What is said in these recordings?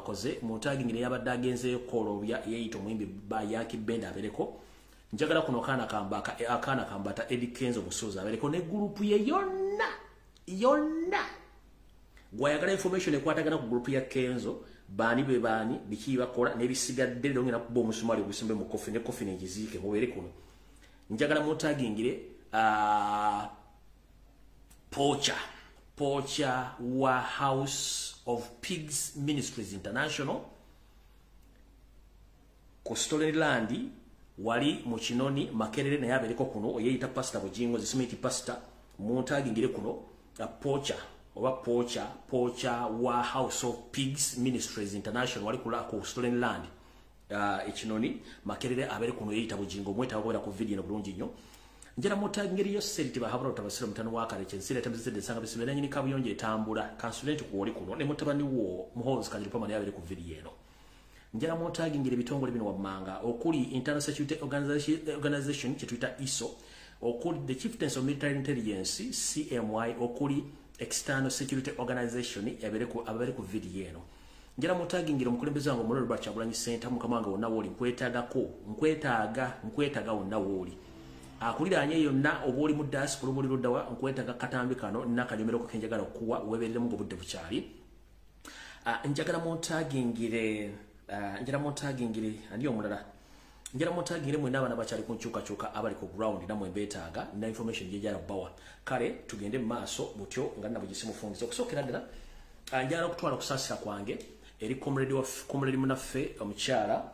bakoze mu tagging ne yabadde agenzeyo kolobya yeyita omuyimbi Bayaki Band abereko njagala kuno akana kambata Eddie Kenzo Busoza abereko ne group ye yonna gwayagala information ekwatagana ku group ya Kenzo bani be bani biki bakola ne bisigadde lero ngena kuba omusumali gusimbe mu kofi ne kofi nejiziike mubere kuno njagala mu taggingire Pocha wa House of Pigs Ministries International ku Storyland wali mu Kinoni Makerere naye abereko kuno oyeyita pastor Bujingo zisimiti pastor mu taggingire kuno Pocha wa House of Pigs Ministries International wali kula ku Storyland Kinoni Makerere abereko kuno oyeyita Bujingo mweta akola ku video no bulungi nnyo njera mutangiri yo seriti bahabura utabasira mutano wakare chensire tamzide sanga bisibera nyini kabuyonje etambula consulate ku oli kuno ne mutabani wo muhozi kanjiri pama yabere ku video eno njera mutangiri bitongole bino wamanga okuli Internal Security Organization kitwita ISO okuli the Chieftains of Military Intelligence CMY okuli External Security Organization abere ku video eno njera mutangiri Omukulembeze wange Mulolo Bachagulanyi Center mukamanga wonna woli nkwetaaga wonna woli akulira anye yonna obuli mu diaspora obuli ludawa nkwetaga katambi kano nakanyomero ko kenjagala okuwa weberere mu budde bukyali njagala montagingire andi omulala njagala montagingire mwena abana bakyali kunchuka abali ku ground namwe mbetaaga na information jejala bawa kale tugende maaso butyo nga nabugisimu fungizo okusokera ddala njagala okutwala kusasira kwange eri comrade munaffe omukyala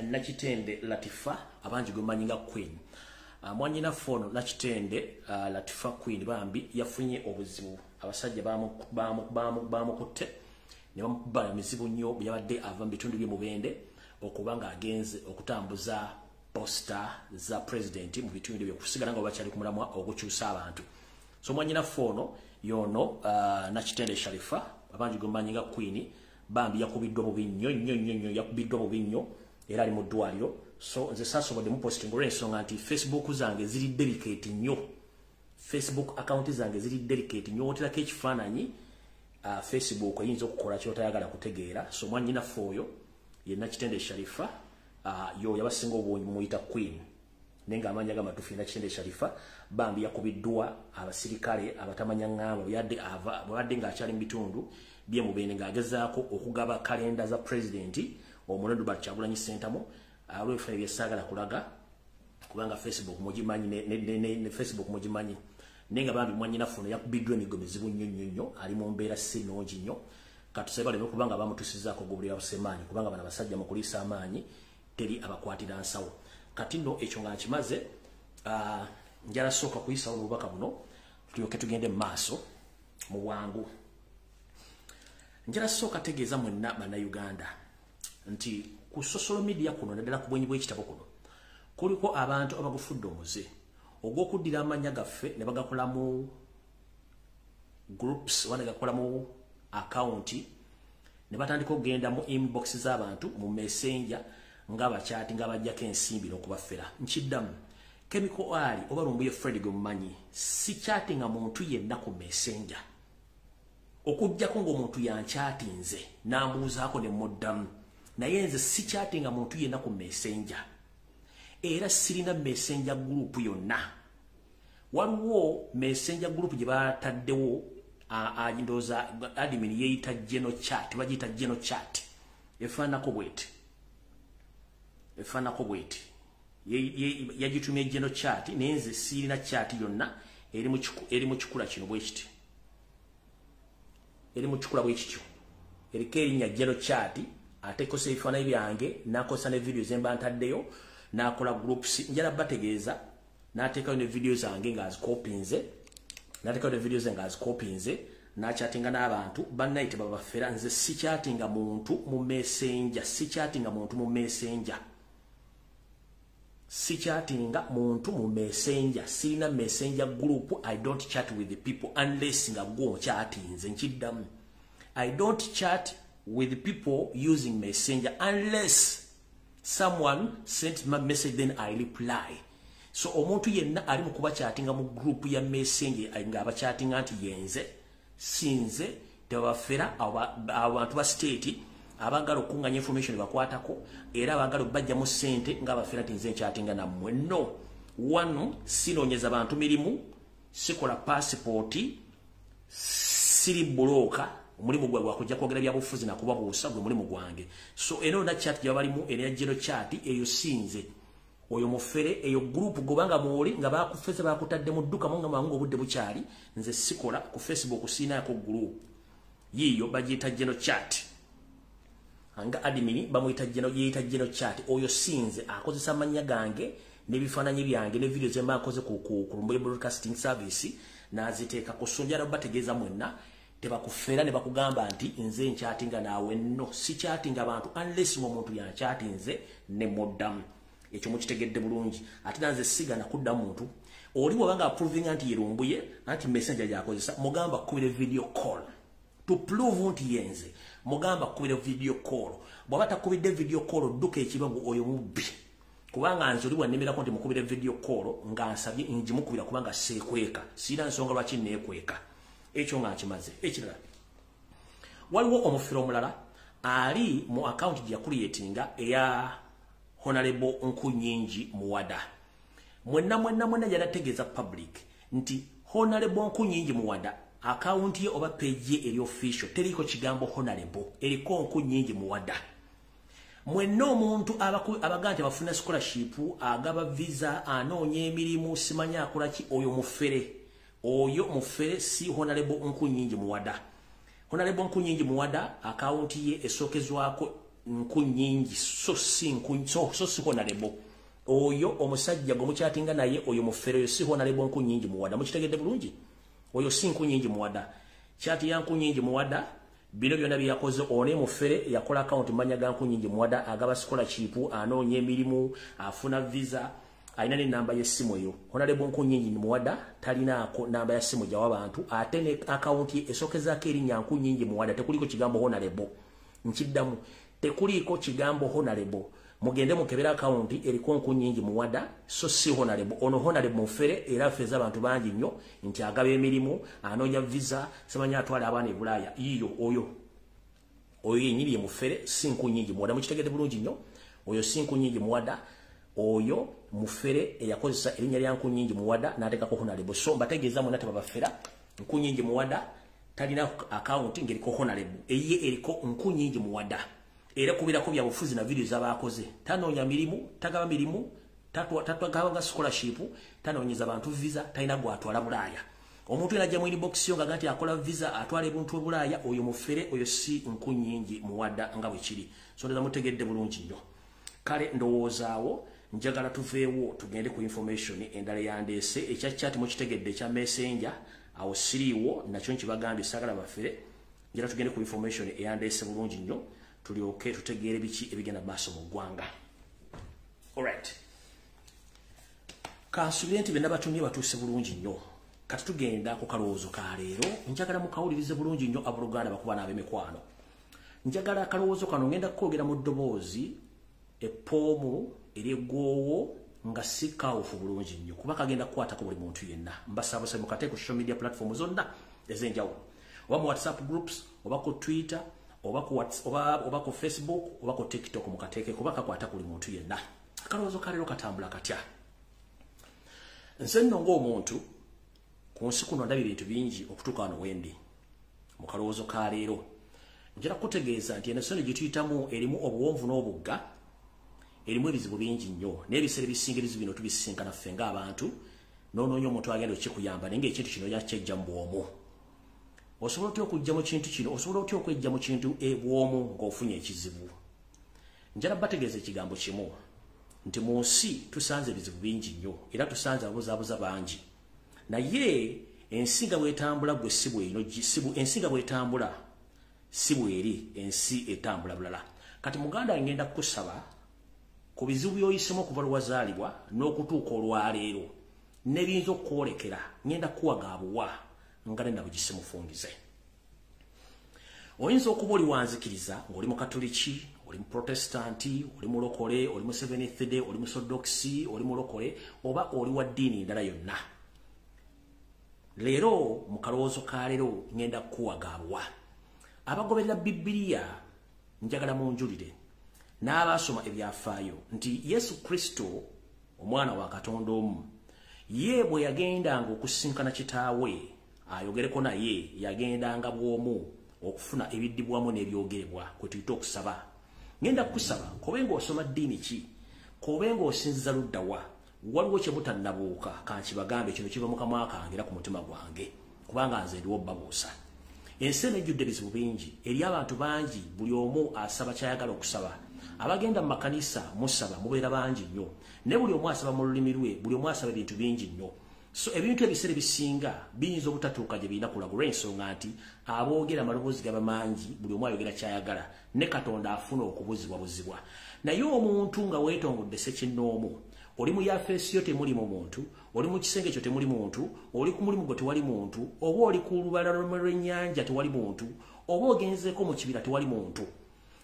Nakitende Latifa abanji gumanyinga Queen mwanyina fono Nakitende Latifa Queen bambi yafunye obuzibu abasajja bamukutte ne bamubala mizibu nnyo byabadde ava mu bitundu bye mubende okubanga agenze okutambuza poster za president mu bitundu bye kusigala nga bakyali kumulamwa okukyusa abantu so mwanyina fono yono Nakitende Sharifa abanji gumanyinga Queen bambi yakubiddwa mu binnyo era ali mu ddwaliro so nze sasobodde mu posting olw'ensonga nti Facebook zange ziri delicate nnyo Facebook account zange ziri delicate nnyo oterako ekifaananyi Facebook eyinza okukola kyotayagala kutegeera so mwanyina fooyo ye Nakitende Sharifa yo yabasinga obwonyi muyita Queen nenga amanya gamatufu Nakitende Sharifa bambi yakubiddwa abasirikale abatamanya ngamba byadde ng'akyali mu bitundu bye mubende ng'agezaako okugaba kalenda za president Omulondo Bachagulanyi Center mo alwefe byesagala kulaga kubanga Facebook mugimanyi ne Facebook mugimanyi nenga bambi mwanyina fono yakubiddwa emigomezibu nnyo ali mu mbeera sinongi nnyo katusebale kubanga bamutusizaako gobulira busemanyi kubanga bana basajja mu kulisa amaanyi teri abakwatira nsawo kati nno ekyo nga kimaze njala soka kuyisa obubaka buno tulyoke tugende maaso mu bwangu njala soka tegeeza mwenna bana Uganda nti ku social media kuno naddala ku bwenyi bw'ekitabo kuno kuliko abantu abagufudde omuze ogw'okuddira amanya gaffe ne bagakolamu groups wana gakolamu account ne batandika okugenda mu inbox z'abantu mu messenger ng'abakyati ng'abajjako ensimbi n'okubafera nkiddamu Chemical Ali oba Lumbuye Fred Gomanyi si chattinga muntu yenna ku messenger okujjako ng'omuntu yankyatinze n'ambuuzaako ne muddamu naye nze si chattinga muntu yenna ku messenger era sirina messenger group yonna waliwo messenger group gye bataddewo ndoza admin yeyita general chat bagiyita general chat efaanako bweti yagitumye general chat naye nze sirina chat yonna eri mu kikula kino bwekiti eriko erinnya general chat ate kosa ebifaananyi byange nakosa ne video zemba ntaddeyo nakola groups njala bategeeza nateekayo ne video zange nga azikopinze nachattinga n'abantu bannayite babafera nze si chattinga muntu mu messenger sirina messenger group. I don't chat with the people unless nga go chattinze nkiddamu. I don't chat with the people using messenger unless someone sent my message, then I reply. So omuntu yenna ali mu kuba chattinga mu group ya messenger nga aba chattinga anti yenze sinze tebafera abantu ba state abagala okunganya information bakwatako era abagala bajja mu sente ng'abafera tinze nchatinga nammwe no wano sinonyeza abantu mirimu sikola passport siri bloka mulimu gwa kujja kwogera bya bufuzi na kubabuusa gwe mulimu gwange so eno na chat yabalimu ene jero chat eyo sinze oyo mufere eyo group gobanga muoli nga bakufeza bakutadde mu dduka munga mangu obudde bukyali nze sikola ku Facebook sina ko group yiyo bajita jeno chat anga admin bamuyita jeno chat oyo sinze akozesa manya gange ne bifananyi byange ne video zemba akoze ku Lumbuye broadcasting service naziteeka kusonjara bategeza mwenna tebakufera ne bakugamba nti nze nchatinga nawe no si chatinga abantu unless omuntu ya chatinze ne modam ekyo mukitegedde bulungi ate nanze sigana kudda muntu oli wabanga approving anti Lumbuye anti messenger yakozesa mugamba kubire video call to prove nti yenze mugamba kubire video call bwabata kubide video call duke ekibangu oyo mubbi kubanga nzuli wanemera konti mukubire video call ngansabye inji mukubira kubanga sekweka sina nsonga lwaki nekweka ekyo nga kimaze ekirala waliwo omufiro omulala ali mu account ya creatinga eya Honorable Nkunyinji Muwada mwenna yanategeza public nti Honorable Nkunyinji Muwada account ye oba page ye eri official teriko kigambo Honorable eriko Nkunyinji Muwada mwenna omuntu abagante bafuna scholarship agaba visa anonye emirimu simanya akolaki oyo mufere si Honorable Nkunyinji Muwada Honorable Nkunyinji Muwada account ye esokezwako Nkunyinji so si Honorable oyo omusajja gomuchatinga naye oyo mufere yo si Honorable Nkunyinji Muwada mukitegedde bulungi oyo si Nkunyinji Muwada chati ya Nkunyinji Muwada bino byonna byakoze one mufere yakola account manya ga Nkunyinji Muwada agaba scholarship anonye emirimu afuna visa aina ne namba y'essimu yo Honorable Nkunyinji Muwada talinaako namba ya simu gya wabantu ate ne account esokezaako erinnya Nkunyinji Muwada tekuliko kigambo Honorable nkiddamu tekuliko kigambo Honorable mugende mukebera account eriko Nkunyinji Muwada so si Honorable ono Honorable mufere era feza abantu bangi nnyo nti agaba emirimu anonya visa semanya atwala abana ebulaya iyo oyo yenyiri mufere si Nkunyinji Muwada mukitegedde bulungi nnyo oyo si Nkunyinji Muwada oyo mufere eyakozesa erinnya lya Nkunyinji Muwada n'ateekako Honorable so mbategeeza mwena tebabafera Nkunyinji Muwada talina account ngeriko Honorable eye eriko Nkunyinji Muwada era kubirako bya bufuzi na video z'abakoze tanonya mirimu tagaba mirimu tatwagaba scholarship tanonyeza abantu visa talina gwatwala bulaya omuntu enajja mu inbox yo ngati akola visa atwala ebuntu bulaya oyo mufere oyo si Nkunyinji Muwada nga bwe kiri so ndeza mutegedde bulungi nnyo kale ndowozaawo njagala tuveewo tugende ku information endala yandeese ekya chat mu kitegedde kya messenger awo siriwo nakyo nkibagambye sagala bafere njagala tugende ku information eyandeese bulungi nnyo tulioke tutegeere biki ebigenda maaso mu ggwanga alright kansulenti bena batumye batuuse bulungi nnyo kati tugenda ku kalowoozo ka leero njagala mukawulirize bulungi nnyo abooluganda bakuba n'ab'emikwano njagala akalowoozo kano ngenda kukoogera mu ddoboozi epoomu ery'eggoowo nga si kawufu bulungi nnyo kuba kagenda kukwatako buli muntu yenna mbasaabuse mukate ku social media platform zonna ez'enjawulo oba mu WhatsApp groups oba ku Twitter oba ku Facebook oba ku TikTok mukateeke kuba kakwata kuli muntu yenna akalowoozo ka leero katambula katya nze nno ng'omuntu ku nsi kuno ndabye bintu bingi okutuuka wano wendi mu kalowoozo ka leero njala kutegeeza nti ensonga gye tuyitamu erimu obuwonvu n'obugga erimu ebizibu bingi nnyo n'ebiseera ebisingirizi bino tubisinkana ffe ng'abantu n'onoonya omuntu agenda okikuyamba naye ng'ekintu kino yakyejja mu bwomu osobola otya okujja mu kintu kino osobola otya okwejja mu kintu ebwomu ng'ofunye ekizibu njala bategeeza ekigambo kimu nti mu nsi tusanze ebizibu bingi nnyo era tusanze ababuzaabuza bangi naye ensi nga bwetambula gwe si bweno ensi nga bwetambula si bweri ensi etambula bulala kati muganda ngenda kukusaba ku bizibu by'oyisemu okuva lwazaalibwa n'okutuuka olwaleero n'ebiyinza okukwolekera ngenda kuwagaabuwa nga nenda bugisimufungize oyinza okuba oli wanzikiriza ng'oli mu katoliki oli mu protestanti oli mu lokole oli mu Seventh Day oli mu Orthodox oli mu lokole oba oli wa ddiini endala yonna leero mu kalowoozo ka leero ngenda kuwagaabuwa abagoberera Bibiliya njagala munjulire n'abasoma ebyafaayo nti Yesu Kristo omwana wa Katonda omu ye bwe yagendanga okusinkana kitaawe ayogereko naye yagendanga bwomu okufuna ebiddibwamu n'ebyogerebwa kwe tuyita okusaba. Ngenda kusaba kobenga osoma ddiini ki kobenga osinziza luddawa waliwo kye mutannabuuka kankibagambe kino kiva mu kamwa kange era ku mutima gwange kubanga nze ndiwo babuusa. Ensi ejjudde ebizibu bingi eri abantu bangi buli omu asaba kyayagala okusaba. Abagenda mu makanisa musaba mubeera bangi nnyo ne buli omu asaba mu lulimi lwe buli omu asaba ebintu bingi nnyo. So ebintu ebiseera bisinga biyinza obutatuuka gye birina kulagulwa ensonga nti aboogera amaloboozi gaba mangi buli omu ayogera kyayagala ne Katonda afuna okubuzibwabuzibwa. Naye omuntu nga weetongodde ssekinnoomu oli mu yafeesi yo temuli mu muntu, oli mu kisenge kyo temuli muntu, oli ku mulimu gwo tewali muntu, oba oli ku lubalama lw'ennyanja tewali muntu, oba ogenzeeko mu kibira tewali muntu,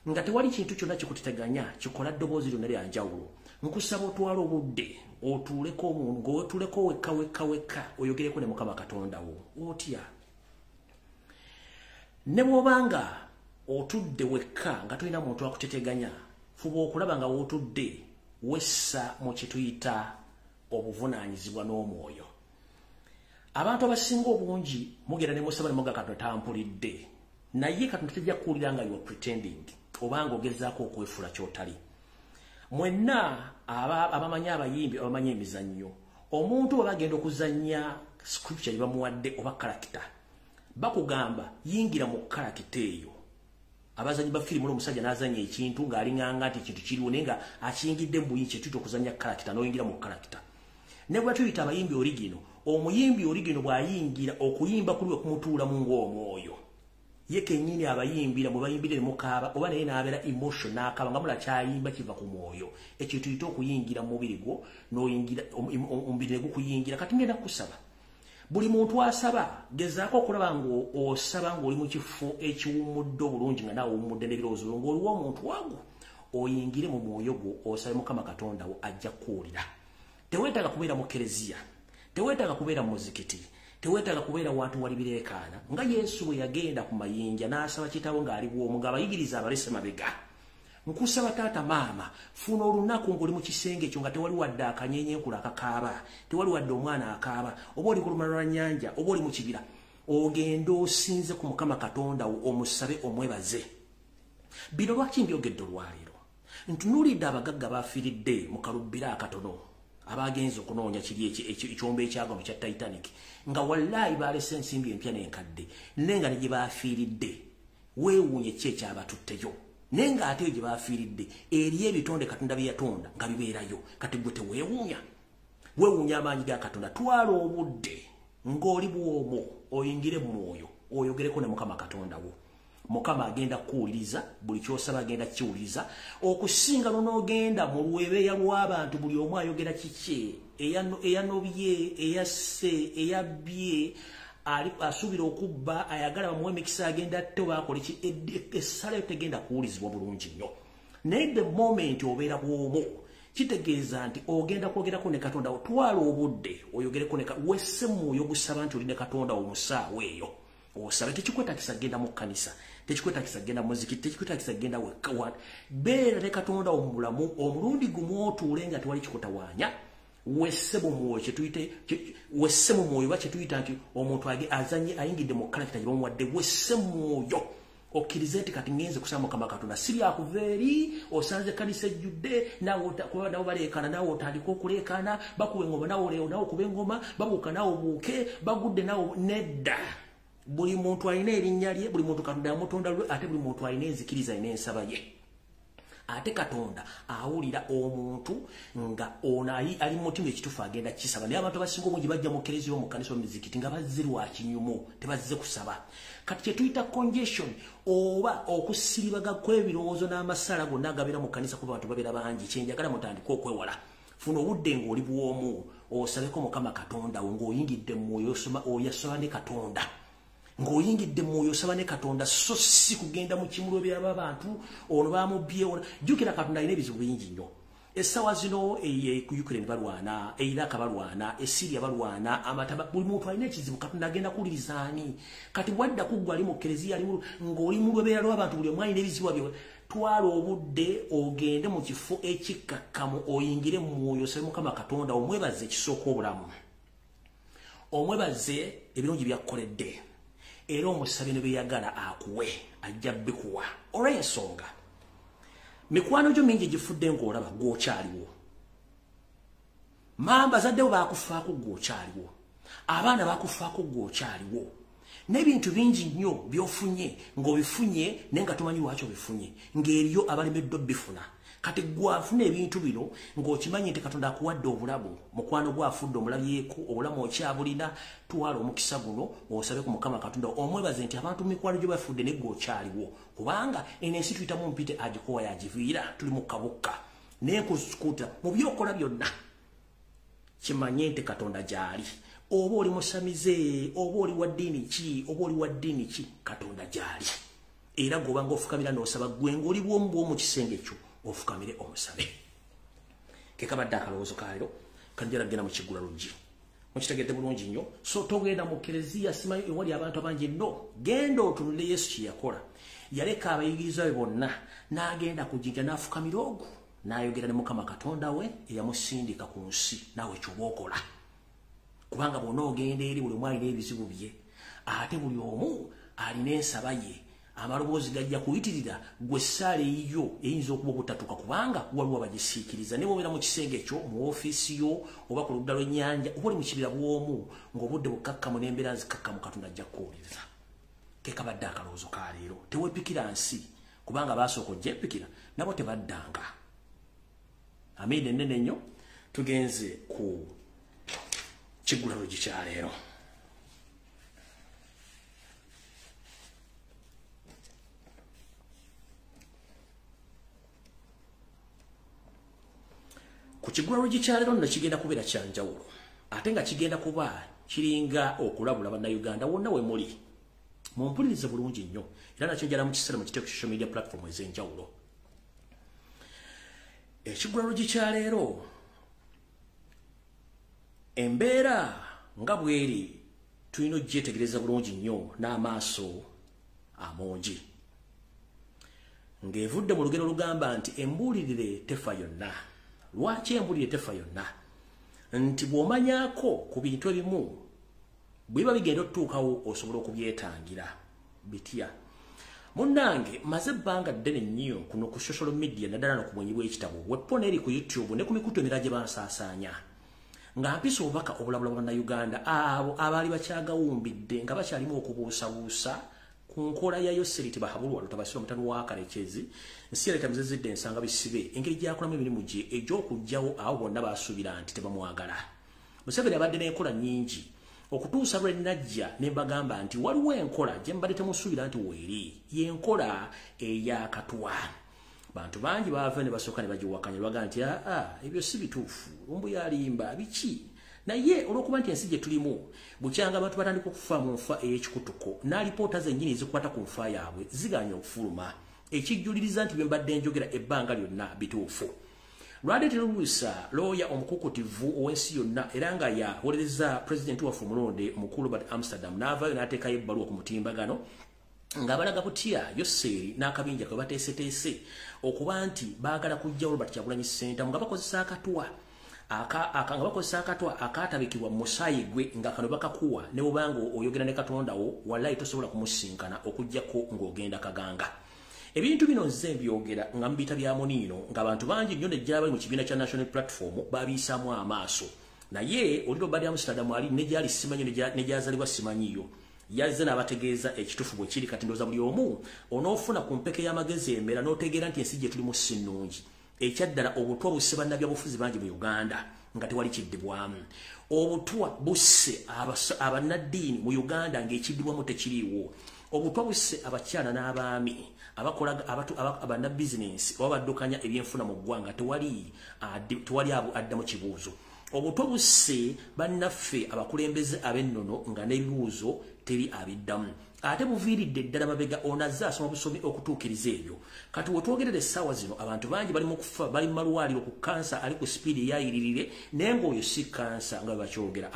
nga tewali kintu kyonna kikuteganya kikola ddoboozi lyonna lya njawulo. Nkusaba otwala obudde otuuleko omuntu ng'otuuleko wekka oyogereko ne Mukama Katonda wo otya. Ne bw'obanga otudde wekka nga tolina muntu akuteteganya fuba okulaba nga wootudde wessa mu kye tuyita obuvunaanyizibwa n'omwoyo. Abantu abasinga obungi mugenda ne musaba ne muga Katonda tampulidde naye Katonda tejja kuwulira nga you are pretending obanga ogezaako okwefula kyotali. Mwenna abamanyi abayimbi abamanyi emizannyo omuntu bwe bagenda okuzannya scripture gye bamuwadde oba karakita bakugamba yingira mu karakita eyo. Abazanyi ba firimu n'omusajja n'azanya ekintu ng'alinganga nti ekintu kiriwo naye nga akiyingidde mu buyinza tuyita okuzanya karakita n'oyingira mu karakita. Ne bwe tuyita abayimbi origino omuyimbi origino bw'ayingira okuyimba kuli okumutuulamu ng'omwoyo ye kennyini abayimbira bwe bayimbire ne mukaaba oba naye n'abeera emotion n'akaaba nga mula kyayimba kiva ku mwoyo ekyo tuyita okuyingira mu mubiri gwo n'oyingira omubiri ne gukuyingira. Kati ngenda kusaba buli muntu asaba gezaako okulaba ng'osaba ng'oli mu kifo ekiwummudde obulungi nga naawe owummudde n'ebirowoozo ng'oliwo omuntu wago oyingire mu mwoyo gwo osabe Mukama Katonda wo ajja kuwulira. Teweetaaga kubeera mu kereziya, teweetaaga kubeera mu muzikiti, teweetaaga kubeera wantu wali bireekaana nga Yesu bwe yagenda ku mayinja n'asaba kitaawe ng'ali bwomu ng'abayigiriza abalese mabega. Nkusaba taata maama funa olunaku ng'oli mu kisenge ekyo nga tewali wadde akanyenyenkula akakaaba, tewali wadde omwana akaaba, oba oli ku lubalama lwa nnyanja oba oli mu kibira ogenda osinze ku Mukama Katonda wo omusabe omwebaze. Bino lwaki mbyogedde olwaleero ntunuulidde abagagga baafiiridde mu kalubbira akatono abagenza okunoonya kiri ekyombo ekyagano kya Titanic nga wallaahi baalese ensimbi empya n'enkadde nenga ne gye baafiiridde weewuunye ki ekyabatutteyo nenga ate gye baafiiridde eri ebitonde Katonda bye yatonda nga bibeerayo. Kati gwe teweewuunya weewuunya amaanyi ga Katonda. Twala obudde ng'oli bw'omwo oyingire mu mwoyo oyogereko ne Mukama Katonda wo. Mukama agenda kuwuliriza buli kyosaba agenda kiwuliriza okusinga n'ogenda mu lwebeeya lw'abantu buli omu ayogera kiki eyanobye eyasse eyabbye asuubira okubba ayagala bamuwe emikisa agenda atte baakole ki essala tegenda kuwulizibwa bulungi nnyo. Naye the moment obeera bw'omu kitegeeza nti ogenda kwogerako ne Katonda wo. Twala obudde oyogereko ne wesse mwoyo gusaba nti oli ne Katonda wo musaawa eyo osabe. Tekikwetagisa genda mu kkanisa, tekikwetagisa genda mu muzikiti, tekikwetagisa genda wekka. Beera ne Katonda wo mu bulamu omulundi gumu otuule nga tewali kikutawaanya. Wesse mu mwoyo wesse mu mwoyo kye tuyita nti omuntu azanye ayingidde mu karakita gye bamuwadde. Wesse mu mwoyo okkirize nti kati ngenze kusaba Mukama Katonda si byakuva eri osanze kanisa ejjudde nabo baleekaana naawe otandika okuleekaana bakuba engoma naawe okuba engoma babuuka naawe obuuke bagudde naawe nedda. Buli muntu alina erinnya lye, buli muntu Katonda yamutonda lwe, ate buli muntu alina enzikiriza alina ensaba ye. Ate Katonda awulira omuntu nga ono ali mu mutima ekituufu agenda kisaba. Naye abantu abasinga obungi bajja mu kereziya mu kkanisa omuzikiti nga bazze lwa kinyumu tebazze kusaba. Kati kye tuyita congestion oba okusiribaga kw'ebirowoozo n'amasala gonna agabeera mu kkanisa kuba abantu babeera bangi kyenjagala mutandika okwewala. Funa obudde ng'oli bw'omu osabeko Mukama Katonda wo ng'oyingidde mu mwoyo oyasaba ne Katonda. Ng'oyingidde mu mwoyo osaba ne Katonda so si kugenda mu kimulwe by'abantu ono baamubye. Jjukira Katonda alina ebizibu bingi nnyo. Esawa zino ku Ukraine balwana, Iraq balwana, Syria balwana, amataba buli muntu alina ekizibu Katonda agenda kulirizaani. Kati wadda kuggwa ali mu Eklezia ali ng'oli mu lwebeera lw'abantu buli omu alina ebizibu byo. Twala obudde ogende mu kifo ekikakkamu oyingire mu mwoyo osaba Mukama Katonda omwebaze ekisooka obulamu. Omwebaze ebirungi byakkoledde. Era omusabe ne beyagala akuwe ajja bikuwa. Olw'ensonga mikwano gyo mingi gifudde ng'olaba gw'okyaliwo. Mamba zaddewo baakufaako gw'okyaliwo. Abaana baakufaako gw'okyaliwo. N'ebintu bingi nnyo by'ofunye ng'obifunye naye nga tomanyi lwaki obifunye ng'eriyo abalemeddwa bifuna. Kati gwafuna ebintu bino ng'okimanyi nti Katonda akuwadde obulamu mukwano gwafudde omulabyeko obulamu okyabulina twala omukisa guno osabe ku Mukama Katonda omwebaze nti abantu mikwano gyo bafudde ne gw'okyaliwo kubanga eno ensi tuyitamu mpite agikowa yagiviira tuli mu kabukka naye kusukuta mu byokola byonna kimanye nti Katonda gyali. Oba oli musamize, oba oli wa ddiini ki, oba oli wa ddiini ki, Katonda gyali. Era gobanga ofukamira n'osaba gwe ng'oli bw'omu kisenge kyo ofukamire omusabe. Kekabadde akalowoozo ka leero kanjala genda mu Kigula LUJJI. Mukitegedde bulungi nnyo. So togenda mu Eklezia simanyi ewali abantu abangi nno. Genda otunule Yesu kye yakola. Yaleka abayigiriza be bonna n'agenda kujjinja n'afukamira ogwo n'ayogera ne Mukama Katonda we eyamusindika ku nsi naawe ky'oba okola. Kubanga bonna ogenda eri buli omu alina ebizibu bye ate buli omu alina ensaba ye. Amaloboozi gajja kuyitirira gwe ssaala eyiyo eyinza okuba obutatuuka kubanga waliwo abagisiikiriza. Ne bw'obeera mu kisenge ekyo mu ofiisi yo oba ku ludda lw'ennyanja oba oli mu kibira bw'omu ng'obudde bukakkamu n'embeera nzikakkamu Katonda ajja kukuwuliriza. Kekabadde akalowoozo ka leero. Teweepikira nsi kubanga baasooka ojja empikira nabo tebaddanga. Amiina ennene nnyo. Tugenze ku Kigula LUJJI kya leero. Ku Kigula LUJJI kya leero nno kigenda kubeera kya njawulo ate nga kigenda kuba kiringa okulabula bannayuganda wonna we muli. Mumpulirize bulungi nnyo era nakyo njala mukisera mu kiteeko social media platform ez'enjawulo. Ekigula LUJJI kya leero embeera nga bweri tulina ogyetegereza bulungi nnyo n'amaaso amongi. Ng'evudde mu lugero lugamba nti embuulirire tefa yonna. Lwaki embuulirire tefa yonna? Nti bw'omanyaako ku bintu ebimu bwiba bigenda otutuukawo osobola okubyetangira bitya. Munnange maze ebbanga ddene nnyo kuno ku social media naddala n'okumwenyi bw'ekitabo weppona eri ku YouTube ne ku mikutu emirala gye bansaasaanya nga mpisa obubaka obulabula bwa Bannayuganda abo abaali bakyagawumbidde nga bakyalimu okubuusabuusa ku nkola ya Yoseriti bahabulwa lutabasira omutani wa Kalekezi nsi yaleta muzizidde ensanga bisibe engeri gyakolamu emirimu gye egy'okugyawo abo bonna baasuubira nti tebamwagala. Museveni abadde n'enkola nnyingi okutuusa lwe najja ne mbagamba nti waliwo enkola gye mbadde temusuubira nti weeri y'enkola ey'akatwa. Bantu bangi baava ne basooka ne bagiwakanya baga nti ebyo si bituufu Lumbuye alimba biki. Naye olw'okuba nti ensi gye tulimu bukyanga abantu batandika okufa mu nfa ey'ekikutuko n'alipoota zennyini ezikwata ku nfa yaabwe ziganya okufuluma ekijjuliriza nti bye mbadde njogera ebbanga lyonna bituufu. Lwadeetera oluusa looya omukukutivu ow'ensi yonna era nga yawolereza pulezidenti waffe omulonde omukulu Robert Amsterdam n'avaayo n'ateekayo ebbaluwa ku mutimbagano ng'abalaga butya Yoseri n'akabinja kwe bateeseteese okuba nti baagala kujjawo Robert Kyagulanyi Ssentamu nga bakozesa akatwa akaatabikibwa mu musaayi gwe nga kano bakakuwa ne bw'obanga oyogera ne Katonda wo wallahi tosobola kumusinkana okuggyako ng'ogenda kaganga. Ebintu bino nze mbyogera nga mbita bya muniino ng'abantu bangi nnyo nejjala bali mu kibiina kya National Platform babiyisaamu amaaso. Naye oli Robert Amsterdam ali ne gyali simanyi ne gyazalibwa simanyiyo. Yazze n'abategeeza ekitufu bwe kiri kati ndowooza buli omu onoofuna ku mpeke y'amagezi embeera n'otegeera nti ensi gye tulimu si nnungi. Ekyaddala obutwa busse bannabyabufuzi bangi mu Uganda nga tewali kiddibwamu. Obutwa busse abannaddiini mu Uganda ng'ekiddibwamu tekiriiwo. Obutwa busse abakyala n'abaami abakola abannabizinensi oba baddukanya ebyenfuna mu ggwanga tewali abo adda mu kibuuzo. obuto busse bannaffe abakulembeze ab'ennono nga n'ebibuuzo teri abiddamu ate buviiridde ddala mabega onazza asoma busomi okutuukiriza ebyo kati wetwogerera essaawa zino abantu bangi bali mu kufa bali mu malwaliro ku kansa ali ku sipiidi eyayiririre naye ng'oyo si kansa nga bakyogera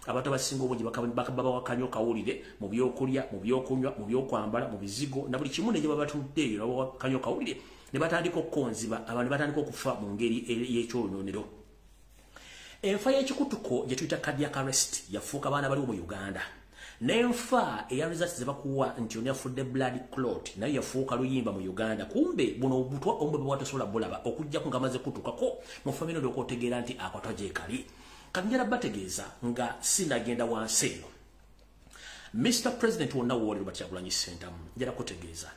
abantu abasinga obungi babawakanya okawulire mu byokulya mu byokunywa mu byokwambala mu bizigo na buli kimu negye babatudde eyo nabawakanya okawulire ne batandika okukonziba abantu batandika okufa mu ngeri y'ekyonoonero enfa y'ekikutuko gye tuyita cardiac arrest yafuuka abaana baliwo mu Uganda n'enfa eya results zebakuwa nti ono yafudde blood clot nayo yafuuka luyimba mu Uganda kumbe buno obutwa omwe bwatasobola bulaba okujjako nga amaze kutukako mu famino lyokotegeera nti akwatwaje kali kanjera bategeeza nga sinagenda wansi eno Mr. President wonna woolero Bakyagulanyi Ssentamu njera kutegeeza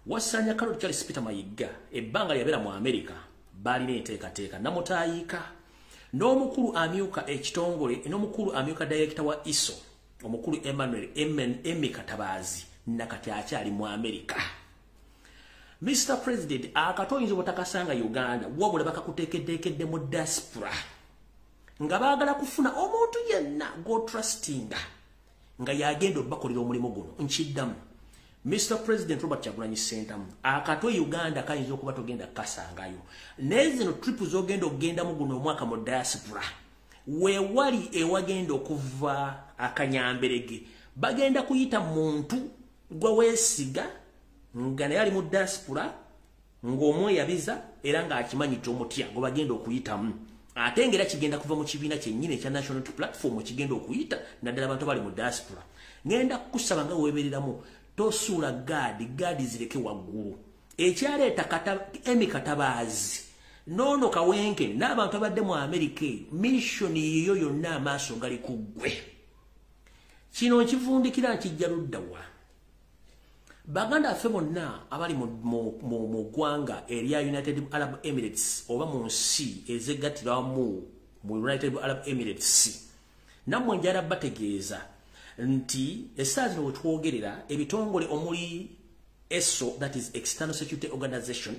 wasanya Kaloli Charles Peter Mayiga ebbanga lyabera mu America balina enteekateeka namutaayika n'omukulu amyuka ekitongole n'omukulu amyuka director wa ISO omukulu Emmanuel Emme Katabaazi nakati akyali mu America. Mr. President akatoyinza obutakasanga Uganda wabula bakakuteekeddeekedde mu diaspora nga baagala kufuna omuntu yenna go trustinga nga yagenda obakolera omulimu guno nkiddamu Mr. President Robert Kyagulanyi Ssentamu akato Uganda kayinza okuba togenda kasangayo nezino trip zogenda ogenda mu guno omwaka mu diaspora wewali ewagenda okuva akanyamberege bagenda kuyita muntu gwe weesiga nga naye ali mu diaspora ng'omweyabiza era ng'akimanyita omutya gwe bagenda okuyitamu ate ngera kigenda kuva mu kibiina kyennyini ekya National Platform kigenda okuyita naddala abantu bali mu diaspora ngenda kukusaba nga weebereramu tosuula gaadi zireke waggulu ekyaleeta Emi Katabaazi nono kawenke n'abantu abadde mu America mission yiyo yonna amaaso gali ku ggwe kino nkivundikira nkijja luddawa baganda affe bonna abali mu ggwanga erya United Arab Emirates oba mu nsi ezegattiramu mu United Arab Emirates nammwe njala bategeeza nti essaawa zino wetwogerera ebitongole omuli ESO that is External Security Organization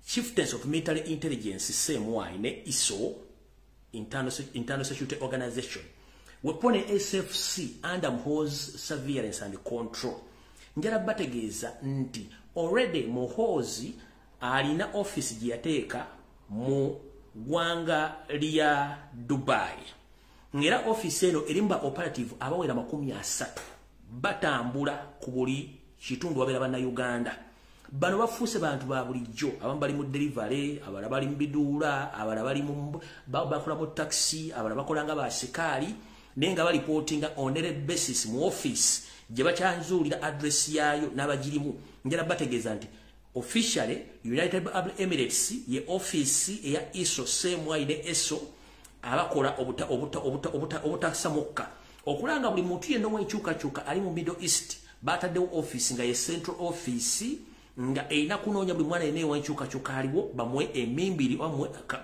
Chieftains of Military Intelligence CMY ne ISO Internal Security Organization wepone SFC under Muhoozi Surveillance and Control njala bategeeza nti already Muhoozi alina office gye yateeka mu ggwanga lya Dubai ngera office eno erimba operative abawera 30 batambula ku buli kitundu wabera bana Uganda bano bafuuse bantu ba bulijjo abamu bali mu delivery abalala bali mu biduula abalala bali mu bakola mu taxi abalala bakola nga basikaali nenga bali reportinga on a basis mu office gye bakyanzuulira address yaayo n'abagirimu njala bategeeza nti officially United Arab Emirates ye office eya ISO CMY ne ESO abakola obutasamukka okulanga buli muntu yenna w'enkyukakyuka ali mu Middle East bataddewo office nga ye central office nga eina kunoonya buli mwana yenna w'enkyukakyuka aliwo bamwe emimbiri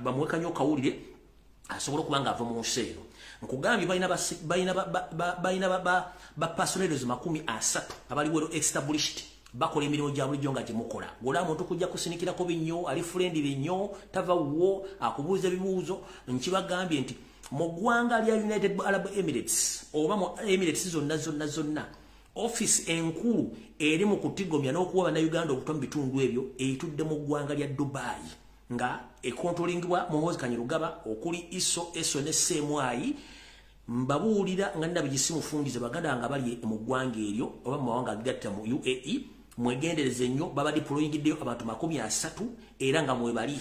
bamwe kanyo kawulire asobola okuba nga ava mu nsi eno nkugambye balina ba personalities 30 abaliwo established bakola emirimu gya bulijjo nga gyemukola gola muntu kujja kusinikirako binnyo ali friendly binnyo tava wo akubuuza ebibuuzo nkibagambye nti mu ggwanga lya United Arab Emirates oba mu Emirates zonna office enkulu eri mu kutigomya n'okuwa bannayuganda obutwa mu bitundu ebyo eyitudde mu ggwanga lya Dubai nga ekontrolingibwa Muhoozi Kanyarugaba okuli ISO ne CMY mbabuulira nga nabigisimufungize baganda nga bali mu ggwanga eryo oba mu mawanga agatta mu UAE mwegendereze nnyo baba deployingiddeyo abantu 30 era nga mwebali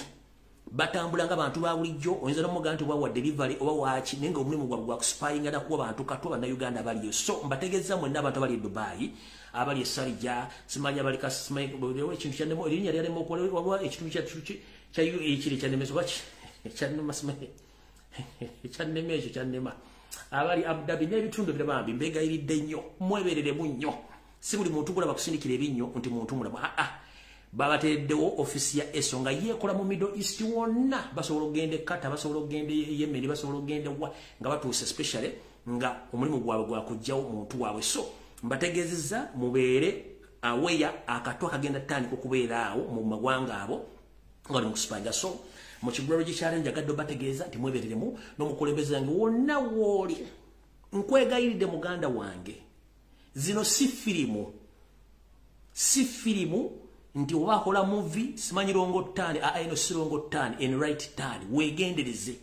batambula nga abantu ba bulijjo oyinza n'omugaa nti wa delivery oba waki nenga omulimu gwabwe gwa kuspyinga nakuwa bantu katwa bannayuganda baliyo so mbategeeza mwenna abantu abali e Dubai abali e Sharjah simanya bali kasmayo ekintu kyannema erinnya lyalema okuwalwa ekitundu kya UAE kiri kyannemeza baki ekyannema simanyi ekyannema ekyo kyannema abali Abu Dhabi n'ebitundu birabambi mbegayiridde nnyo mwebereremu nnyo si buli muntu gulaba kusindikira ebinnyo nti muntu mulamu babatereddewo ofisi ya ESO nga yeekola mu Middle East wonna basobola okugenda Qatar basobola okugenda Yemen basobola okugenda wa nga batuuse especially nga omulimu gwabwe gwakujjawo muntu waabwe so mbategeezezza mubeere aweya akatwa kagenda tandika okubeera awo mu magwanga abo nga mu kusipanga so mu kigulalo challenge agaddo bategeeza nti mwebereremu n'omukulembeze wange wonna woli nkwegayiride muganda wange zino si filimu nti oba akola movie simanyi longo ttani eno si longo ttani en right ttani wegendereze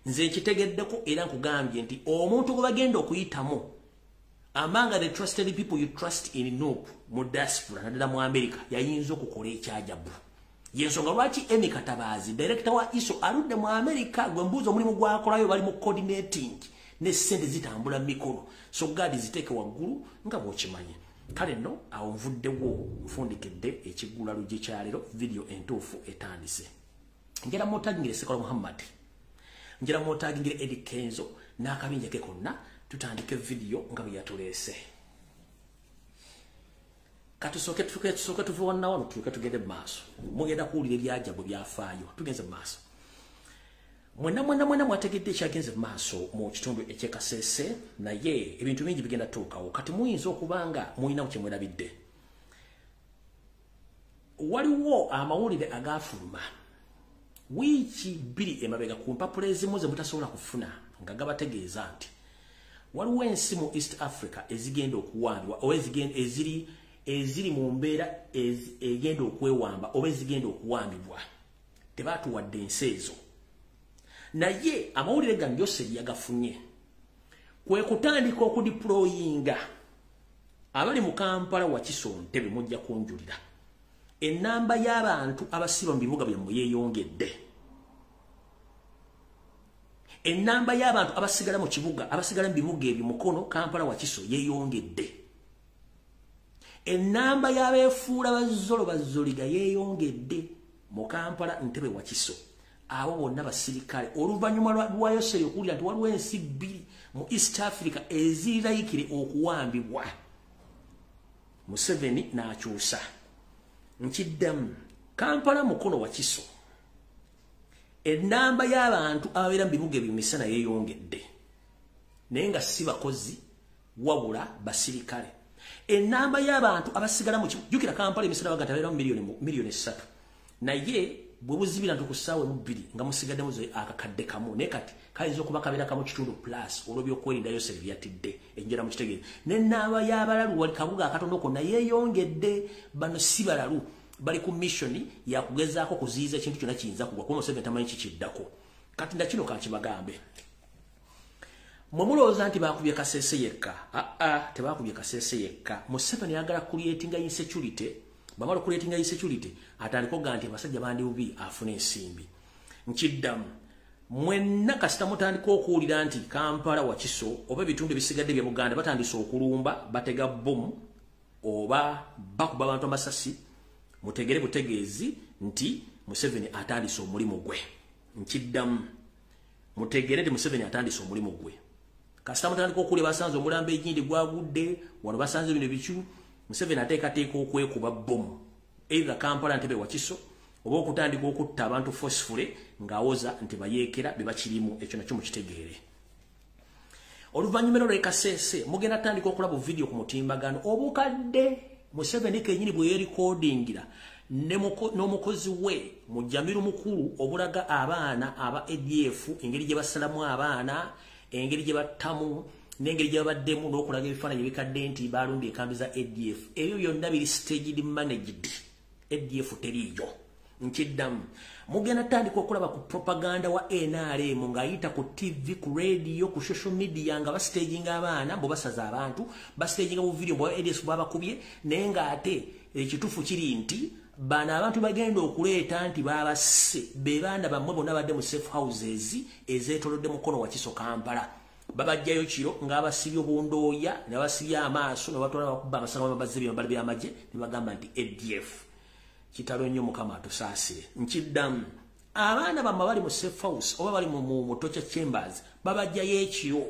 nze nkitegeddeko era nkugambye nti omuntu gwe bagenda okuyitamu amanga the trusted people you trust in Nope mu diaspora naddala mu America yayinza okukola ekyajabu yensonga lwaki Emi Katabazi director wa ISO aludde mu America gwe mbuuza omulimu gwakolayo bali mu coordinating ne sente zitambula mikono so God ziteke waggulu nga bw'okimanyi kale no awo nvuddewo nfundikedde ekigula LUJJI kyalero video entuufu etandise njera motagingire Sekola Muhammad njera motagingire Eddie Kenzo n'akabinja ke konna tutandike video nga bwe yatuleese katusoke tuve wanna wano tuke tugende maaso mugenda kuwulira ebyajabu byafaayo tugenze maaso mwena mwategedde ekyagenze maaso mu kitundu ekyekasese naye ebintu bingi bigenda tuukawo kati muyinza okubanga muyinawo kye mwerabidde waliwo amawulire agafuluma wiiki bbiri emabega ku mpapula ezimu ze mutasobola kufuna nga gabategeeza nti waliwo ensi mu East Africa ezigenda okuwambibwa oba eziri mu mbeera egenda okwewamba oba ezigenda okuwambibwa tebaatuwadde ensi ezo naye amawulire gano yose yagafunye kwe kutandika okudiployinga abali mu Kampala Wakiso Ntebe mujja kunjulira ennamba y'abantu abasiba mu bibuga byammwe yeeyongedde ennamba y'abantu abasigala mu kibuga abasigala mu bibuga ebyo Mukono Kampala Wakiso yeeyongedde ennamba y'abeefuula bazzoliga yeeyongedde mu Kampala Ntebe Wakiso abo bonna basirikale oluvannyuma lwa Yoseri okuwulira nti waliwo ensi bbiri mu East Africa ezirayikire okuwambibwa Museveni n'akyusa nkiddamu Kampala Mukono Wakiso ennamba y'abantu ababeera mu bibuga ebyo misana yeeyongedde naye nga si bakozi wabula basirikale ennamba y'abantu abasigala mu jjukira Kampala emisana bagati abeera mu miliyoni 3 naye bwe buzibira nti ku ssaawa mu bbiri nga musigaddemu zo akakadde kamu naye kati kayinza okuba kabeera kamu kitundu plus olw'ebyokwerinda yose byatidde enjera mu kitegeeza n'ennamba y'abalalu wali kabuga akatono konna yeeyongedde bano si balalu bali ku missioni yakugezaako kuziyiza ekintu kyonna kiyinza kugwa kuba Museveni tamanyi kikiddako kati nakino kankibagambe mwe mulowooza nti baakubye Kasese yekka tebaakubye Kasese yekka Museveni yagala creatinga insecurity bamala creatinga insecurity atandika okuga nti abasajja bandi bubi afuna ensimbi nkiddamu mwenna kasita mutandika okuwulira nti Kampala Wakiso oba ebitundu ebisigadde bya Buganda batandise okulumba batega bomu oba bakuba abantu amasasi mutegere butegeezi nti Museveni atandise omulimu gwe nkiddamu mutegere nti Museveni atandise omulimu gwe kasita mutandika okuwulira basanze omulambo egindi gwagudde wano basanze bino bicu Museveni ateekateeka okwekuba bomu either Kampala Ntebe Wakiso oba okutandika okutta abantu forcefully ng'awoza nti Abayekera be bakirimu ekyo nakyo mukitegeere oluvannyuma lwe Kasese mugenda tandika okulaba video ku mutimbagano obukadde Museveni kenyini bwe yeerikodingira n'omukozi we mujjamiru mukulu obulaga abaana aba ADF engeri gye basalamu abaana engeri gye battamu n'engeri gye babaddemu n'okulaga ebifaananyi ebikadde nti balumbye enkambi za ADF ebyo byonna biri staged managed ADF teriiyo nkiddamu mugenda tandika okulaba ku propaganda wa NRM ng'ayita ku TV ku radio ku social media nga bastaginga abaana mbo basaza abantu bastaginga bu video bwa ADF babakubye naye ng'ate ekituufu kiri nti bano abantu bagenda okuleeta nti babasse be baana bammwe bonna badde mu safe houses ezeetolodde Mukono Wakiso Kampala babajjayo kiro ng'abasibye obundooya ne basibye amaaso ne batwala bakuba amasanga babazze byambalo by'amagye ne bagamba nti ADF kitalo nnyo Mukama atusaasire nkiddamu abaana bamwe bali mu safe house oba bali mu torture chambers babajjayo ekiro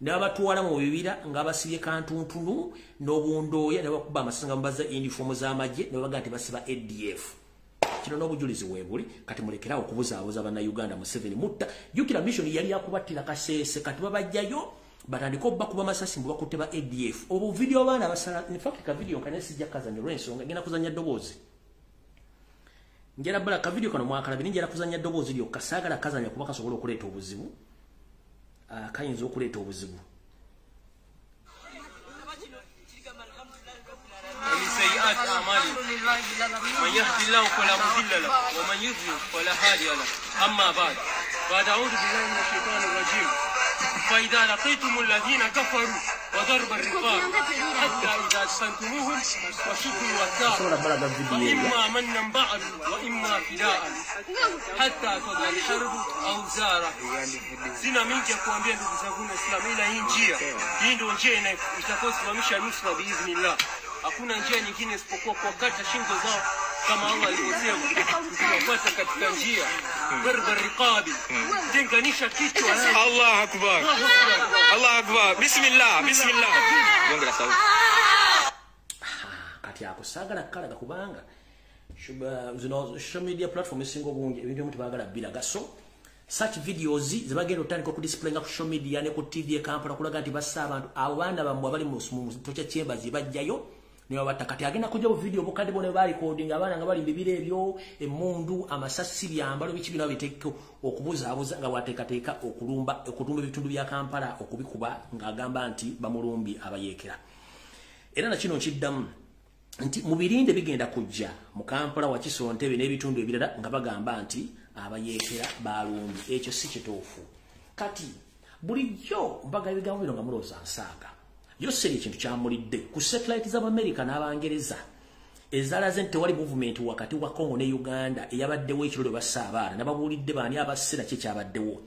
ne babatwala mu bibira ng'abasibye kantuntunu n'obundooya ne bakuba amasanga babazze uniform z'amagye ne babaga nti basiba ADF kino n'obujulizi weebuli kati mulekerawo okubuzaabuza bannayuganda Museveni mutta jjukira mission yali yakubattira Kasese kati babajjayo batandika obbakuba amasasi mbu bakutte ba ADF obwo video baana basala in fact ka video kanesi sijja kazanyo lw'ensonga ngenda kuzanya ddoboozi Njera bala ka video kano mwakalabye njera kuzanya ddoboozi lyo kasagala kazanya kuba kasobola okuleeta obuzibu kayinza okuleeta obuzibu سيئات أعمالنا من يهدي الله فلا مضل له ومن يضلل فلا هادي له أما بعد أعوذ بالله من الشيطان الرجيم فإذا لقيتم الذين كفروا وضرب الرقاب حتى إذا أسخنتموهم وشدوا الوثاق وإما منا بعد وإما فداء حتى تضع الحرب أوزارها sina mingi ya kuambia ndugu zangu na Islam ila hii njia hii ndio njia itakayosimamisha nusra biiznillah. Hakuna njia nyingine isipokuwa kuwakata shingo zao kama Allah alivyosema, kuwakata katika njia barbar riqabi, tenganisha kichwa. Allah akbar, Allah akbar, bismillah, bismillah. Yongera sawa kati yako sagala kalaga kubanga shuba zino social media platform singo bungi ebintu omuntu bagala bilaga so such videos zibagenda otandika ku display nga ku social media ne ku TV e Kampala kulaga nti bassa abantu abaana bamwe bali mu tocha chamber zibajjayo niyo batakati agenda kujja video bukade bone bali recording abana nga bali bibire ebyo emundu amasasi byambalo bichi bino biteko okubuza abuza nga wateekateeka okulumba ebitundu bya Kampala okubikuba ngagamba nti bamulumbi Abayekera era na kino nkiddamu nti mubirinde bigenda kujja mu Kampala wa Kisontebe n'ebitundu ebirala nga bagamba nti Abayekera balumbi ekyo si kituufu kati bulijjo mbaga ebigambo bino nga mulooza nsaaga yoseri ekintu kyamulidde ku satellite z'Amerika n'Abangereza ezalaze nti tewali movement wakati wa Congo ne Uganda eyabaddewo ekirolo basaabaana n'ababuulidde baani abassera kye kyabaddewo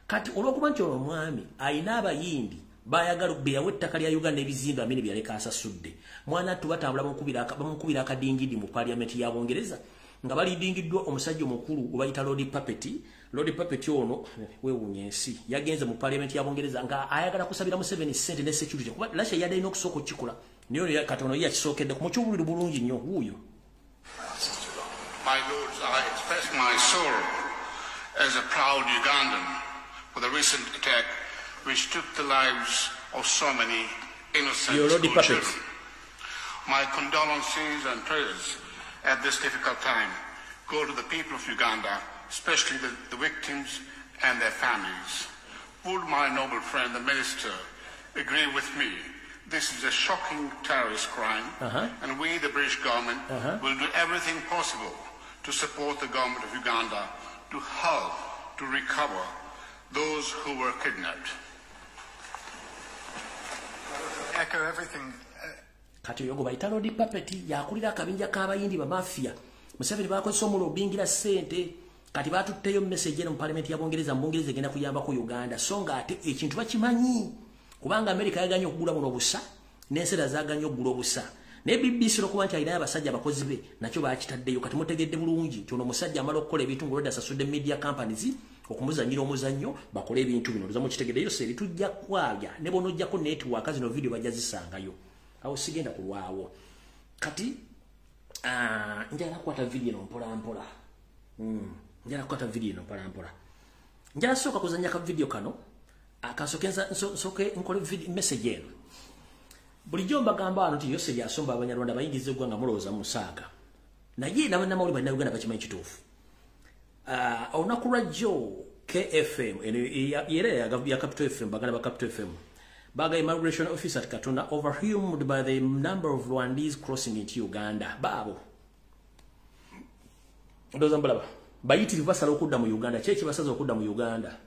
kati olw'okuba nti ono omwami ayina abayindi bayagala okubeerawo ettaka lya Uganda ebizimbe amene byaleka asasudde mwana attu batambula bamukubira akadingidi mu parliament ya Bungereza nga balidingiddwa omusajja omukulu obayita Lord Puppet ono weewunya ensi yagenze mu parliament ya Bungereza nga ayagala kusabira mu 7 cent ne security kuba Russia yadde ino kusoko kikola niyo katono yakisookedde ku mukyubuliro bulungi nnyo huyo. My lords, I express my sorrow as a proud Ugandan for the recent attack which took the lives of so many innocent school children. My condolences and prayers at this difficult time go to the people of Uganda, especially the victims and their families. Would my noble friend, the minister, agree with me? This is a shocking terrorist crime, and we, the British government, will do everything possible to support the government of Uganda to help to recover those who were kidnapped. Echo everything. Kati yogo baita Lord Puppet yakulira akabinja k'abayindi ba mafia museveni bakozesa omulo bingira sente kati batutteyo message eno mu parliament ya Bungereza egenda kuyamba ku Uganda so nga ate ekintu bakimanyi kubanga America yaganya okugula muno busa n'ensera zaganya okugula obusa ne BBC okuba nti alina abasajja abakozi be nakyo bakitaddeyo kati mutegedde bulungi nti ono musajja amala okukola ebintu ng'olwedde asasudde media companies okumuzanyira omuzannyo bakole ebintu bino ndoza mukitegeddeyo seri tujja kwabya ne bonojjako network zino video bajja zisangayo awo sigenda kulwawo kati njala kwata video no mpola mpola njala kwata video no mpola mpola njala soka kuzanya ka video kano akasokenza nsoke nkole video message eno bulijjo mbagamba ano nti yose yasomba Abanyarwanda bayingize gwanga muloza musaaga naye na mawuli bana Uganda bakimanyi kituufu olunaku lwajjo KFM era ya Capital FM bagana ba Capital FM Baga immigration officer at Katuna overwhelmed by the number of Rwandese crossing into Uganda. Babo. Ndoza mbalaba. Bayiti basala okudda mu Uganda. Chechi basaza okudda mu Uganda.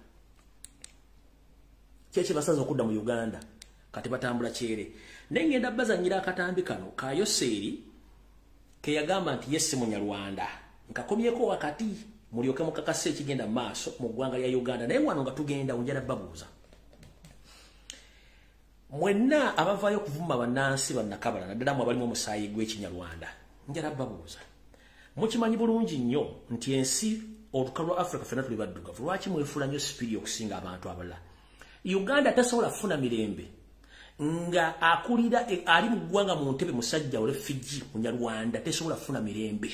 Chechi basaza okudda mu Uganda. Kati batambula kyere. Nengenda bazanyira akatambi kano ka Yoseri ke yagamba nti yesse Munyarwanda. Nkakomyeko wakati mulyoke mukakase ekigenda maaso mu ggwanga lya Uganda. Naye wano nga tugenda unjala babuuza. Mwenna abavayo kuvuma banansi bannakabala naddala mu abalimu omusaayi gw'Ekinyarwanda njala babuuza mukimanyi bulungi nnyo nti ensi olukalu lwa Africa ffenna tuli baddugavu lwaki mwefula nnyo sipiri okusinga abantu abalala Uganda tasobola kufuna mirembe nga akulira ali mu ggwanga mu ntebe musajja ole Fiji Munyarwanda tesobola kufuna mirembe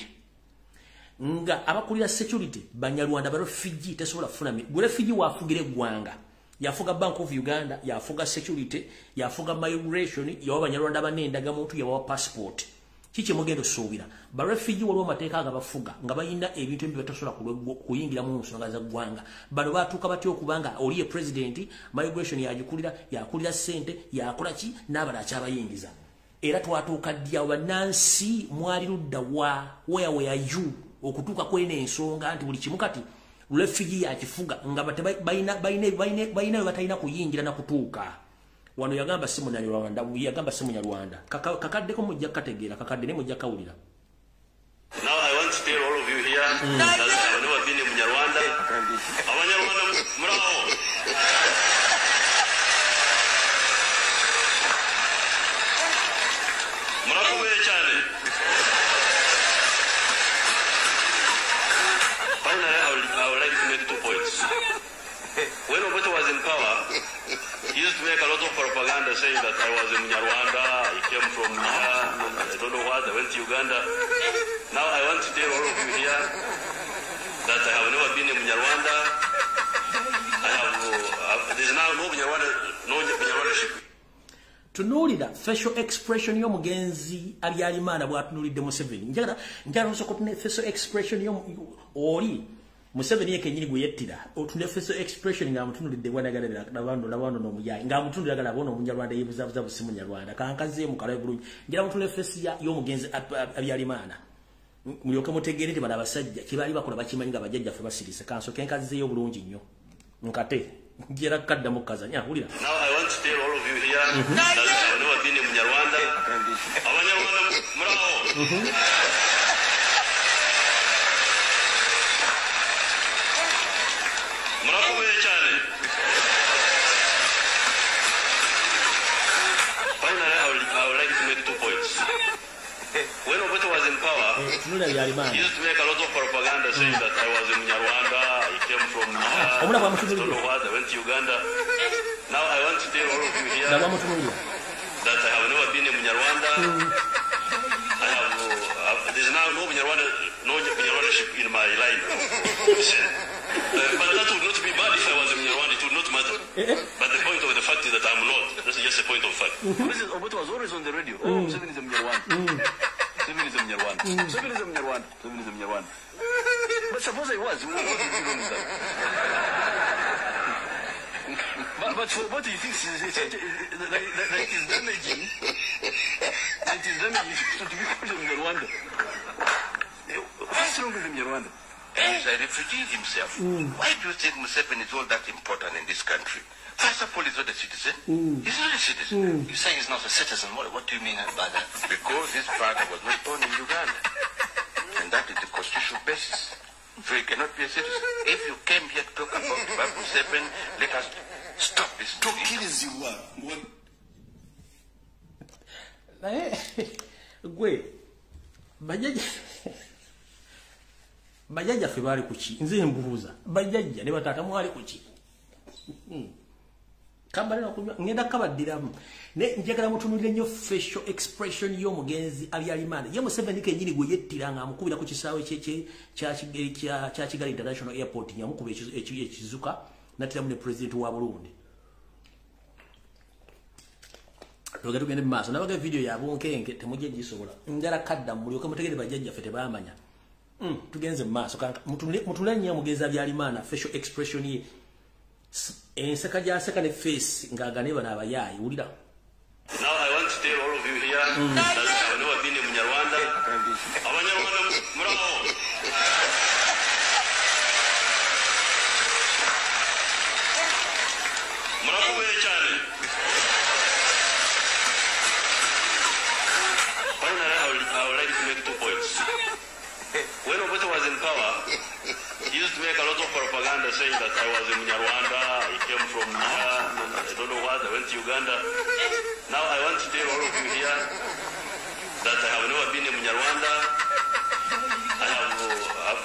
nga abakulira security Banyarwanda balo Fiji tesobola kufuna mirembe Fiji wafugira eggwanga yafuga Bank of Uganda yafuga security yafuga migration yawa Banyarwanda banendaga muntu yawa passport Kiki mugendo suubira ba refugee waliwo mateeka agabafuga nga bayina ebintu ebyo batasobola kuyingira mu nsonga za ggwanga bano batuuka batya okubanga oli ye president migration yakulira ssente yakola ki n'abala akyabayingiza era twatuuka ddi abo bannansi mwali ludda wa where were you okutuuka kwena ensonga nti buli kimu kati refugee yakifuga nga bayina batalina kuyingira na kutuuka wano yagamba si munyarwanda yagamba si munyarwanda kakaddeko mujja kategeera kakadde ne mujja kawulira. Now I want to tell all of you here that I have never been in Munyarwanda. Abanyarwanda muraho. Murakomeye cyane. Finally, I would like to make 2 points. When Obote was in power, he used to make a lot of propaganda saying that I was in Munyarwanda, I came from here, I don't know what, I went to Uganda. Now I want to tell all of you here that I have never been in Munyarwanda. There's now no Munyarwanda. Tunuulira facial expression y'omugenzi Habyarimana bw'atunuulidde Museveni. Njagala nsokotune facial expression oli Museveni yekenyini gwe yettira otunde facial expression nga mutunulidde bwanagalera nabano n'omuyayi nga mutundira gala bono Omunyarwanda yebuzabuza busi Munyarwanda kankaze mu kalaye bulungi njagala mutunde face y'omugenzi Habyarimana mulyoke mutegeere nti bana abasajja kibali bakola bakimanyi nga bajjajja ffe basirise kanso kenkaze y'obulungi nnyo nkate njera kadda mukazanya hulira. Now I want to tell all of you here that I have never been in Munyarwanda. Abanyarwanda muraho. Murakomeye cyane. Finally, I would like to make 2 points. When Obote was in power, he used to make a lot of propaganda saying that I was in Munyarwanda, I came from here, I don't know what, I went to Uganda. Now I want to tell all of you here that I have never been in Munyarwanda. There's now no Munyarwanda-ship in my line. But that would not be bad if I was in Munyarwanda, it would not matter. But the point of the fact is that I'm not. That's just a point of fact. Obote was always on the radio. Oh, Museveni is a Munyarwanda. Museveni is a Munyarwanda. Museveni is a Munyarwanda. Museveni is a Munyarwanda. But suppose I was. What would you do with that? But for what he thinks is damaging. It is damaging to be called a Munyarwanda. What's wrong with the Munyarwanda? As a refugee himself, why do you think Museveni is all that important in this country? First of all, he's not a citizen. He's not a citizen. You say he's not a citizen. What do you mean by that? Because his father was not born in Uganda. And that is the constitutional basis. So he cannot be a citizen. If you came here to talk about Museveni, let us stop this. Bajajja ffe baali kuki nze mbuuza bajajja ne batata mwali kuki kamba lino kunywa ngenda kabaddiramu ne njagala mutunulire nnyo facial expression y'omugenzi Habyarimana ye Museveni kenyini gwe yettira nga amukubira ku kisaawe kya Kigali International Airport nyamukuba ekizuka natiramu ne president wa Burundi. Tugende mu maaso nabaga video ya bunkenke temujje gisobola njala kadda mulyoke mutegere bajajja ffe tebamanya. Tugenze mu maaso kanka mutulanye nnyo omugenzi Habyarimana facial expression ye enseka gyaseka ne face ng'agane bano abayaayi wulira. Now I want to tell all of you here that I have never been in Munyarwanda. Abanyarwanda muraho. Murakomeye cyane. Finally, I would like to make 2 points. When Obote was in power, he used to make a lot of propaganda saying that I was in Munyarwanda, I came from here, I don't know what, I went to Uganda. Now I want to tell all of you here that I have never been in Munyarwanda.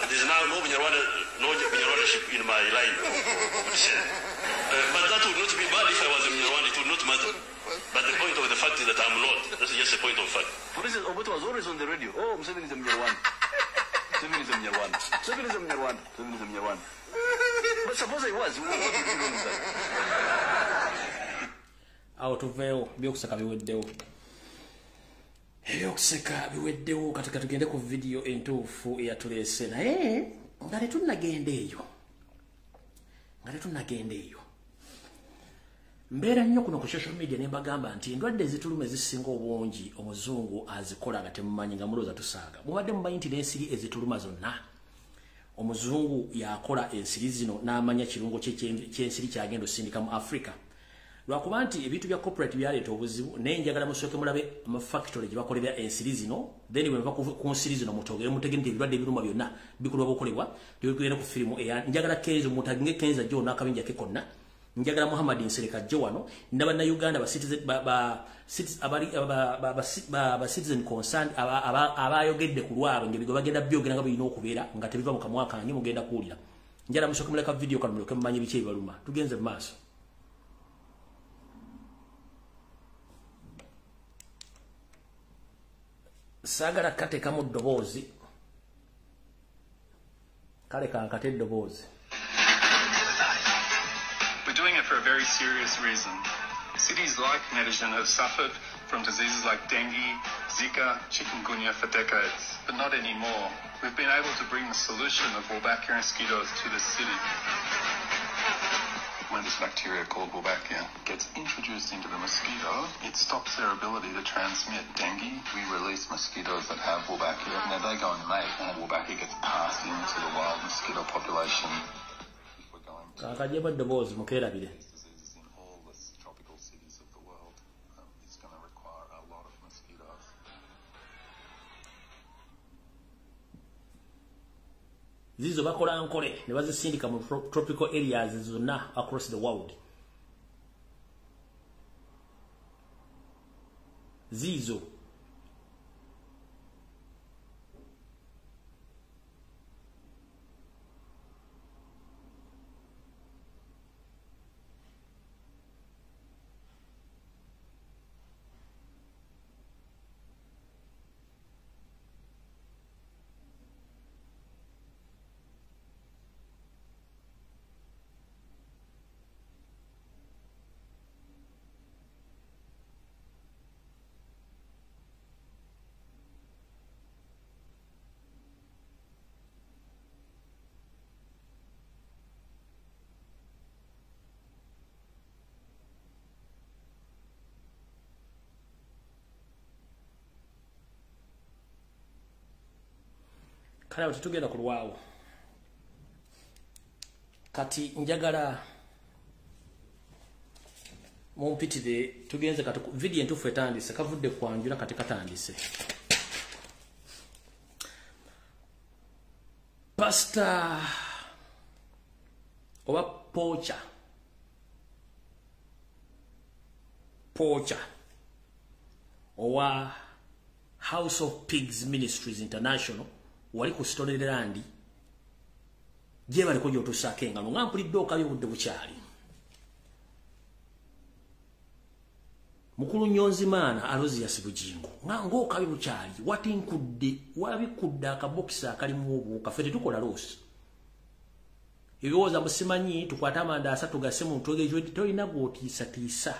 There's now no Munyarwanda-ship in my line. But that would not be bad if I was in Munyarwanda, it would not matter. But the point of the fact is that I'm not. That's just a point of fact. For instance, Obote was always on the radio. Oh, Museveni is a Munyarwanda. Museveni is a Munyarwanda. Museveni is a Munyarwanda. Museveni is a Munyarwanda. But suppose I was. What would you do with that? Awo tuveewo byokusaka biweddewo. ebyokuseka biweddewo kati tugende ku video entuufu eyatulese naye nga tetunnagenda eyo mbeera nnyo kuno ku social media ne mbagamba nti endwadde ezituluma ezisinga obungi omuzungu azikola nga temumanyi nga mulooza tusaaga mubadde mumanyi nti n'ensiri ezituluma zonna omuzungu yakola ensiri zino n'amanya kirungo ky'ensiri kyagenda osindika mu Africa lwakuba nti ebintu bya corporate byaleeta obuzibu naye njagala musooke mulabe amafactory gye bakolera ensiri zino then bwe bava ku nsiri zino mutegere nti ebirwadde ebiruma byonna bikolwa bokolebwa byogenda ku firimu njagala Kenzo mutaginge Kenzo ajjo n'akabinja ke konna njagala Muhammad Nsereka ajjo wano n'abanna Uganda ba citizen concerned abayogedde ku lwabwe ng'ebigo bagenda byogera nga birina okubeera nga tebiva mu kamwa kange mugenda kuwulira njagala musooke muleka video kano mulyoke mumanyi biki ebibaluma tugenze mu maaso. Sagala kate kamu ddoboozi kale kankate ddoboozi. We're doing it for a very serious reason. Cities like Medellin have suffered from diseases like dengue, Zika, chikungunya for decades, but not anymore. We've been able to bring the solution of Wolbachia mosquitoes to this city. When this bacteria called Wolbachia gets introduced into the mosquito, it stops their ability to transmit dengue. We release mosquitoes that have Wolbachia. Now they go and mate, and Wolbachia gets passed into the wild mosquito population. If we're going to these diseases in all the tropical cities of the world, it's going to require a lot of mosquitoes. Zizo bakola nkole ne bazisindika mu tropical areas zonna across the world. Zizo kale tutugenda ku lwawo kati njagala mumpitire tugenze kati video entufu etandise kavudde kwanjula kati katandise. Pastor oba pocha owa House of Pigs Ministries International wali ku Storyland je bali ko jotusake nga ngampulidde okabi budde bukyali mukulu Nyonzimana alozi yasibujingo ngo okabi bukyali watinkudde wabikudde akabokisa akali mu obuuka fete tukola losi ebiwoza musimanyi tukwata amanda asatu gase mu ntogejo toyina gwotisa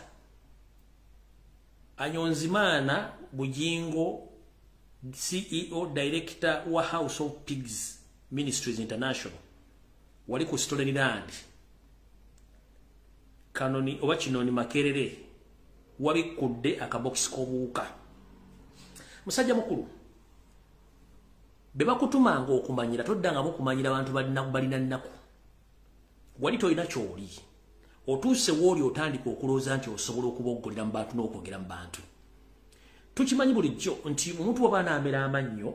Anyonzimana Bujingo CEO Director wa House of Pigs Ministries International wali ku Storyland kanoni oba kinoni Makerere wabikudde akabokisi kobuuka musajja mukulu beba kutumanga okumanyira toddanga mukumanyira abantu balina nnaku wali toyina kyoli otuuse woli otandika okulooza nti osobola okuboggolera mu bantu n'okwogera mu bantu. Tukimanyi bulijjo nti omuntu wabana amera amannyo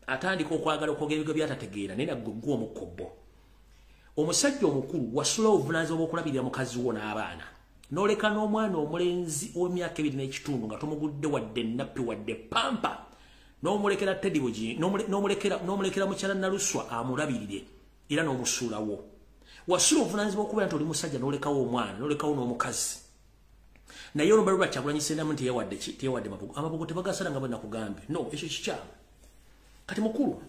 atandika okwagala okwogera ebigo byatategeera naye naggwe omukobbo omusajja omukulu wasula obuvunaanyizibwa bw'okulabirira mukazi wo n'abaana n'oleka n'omwana omulenzi ow'emyaka 2 n'ekitundu nga tomugudde wadde nappi wadde pampa n'omulekera tedibuji n'omulekera mukyala Naluswa amulabirire era n'omusuulawo wasula obuvunaanyizibwa okubeera nti oli musajja n'olekawo omwana n'olekawo n'omukazi naye olumbalulwa Kyagulanyi nti teyawadde amabugo tebagasala nga bwe nakugambye no ekyo kikyamu kati mukulu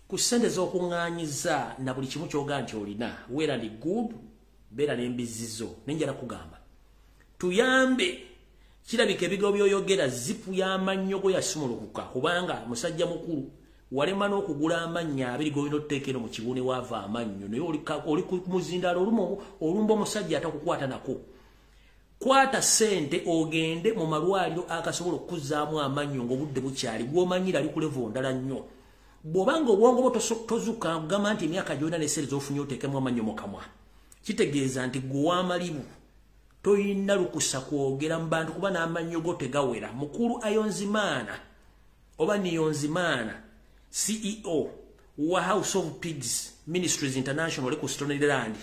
ku ssente z'okuŋŋaanyiza na buli kimu ky'ogaa nti olina weera ndi good beera n'embizizo nenjala kugamba tuyambe kirabika ebigo byoyogera zipu y'amannyo go yasumulukuka kubanga musajja mukulu walema n'okugula amannya abiri g'olina otuteekera mu kibuune waava amannyo naye oli ku muzindalo olumba omusajja atakukwata nako kwata sente ogende mu malwaliro akasobola okuzzaamu amannyo ng'obudde bukyali gw'omanyira ali ku level ndala nnyo bw'obanga obwongo bwo tozuka kugamba nti emyaka gy'olina n'essere z'ofunye oteekemu amannyo mu kamwa kitegeeza nti gwe w'amalibu toyina lukusa kwogera mu bantu kuba n'amannyo go tegawera. Mukulu Ayonzimana oba Niyonzimana CEO wa House of Pigs Ministries International ku Stony Land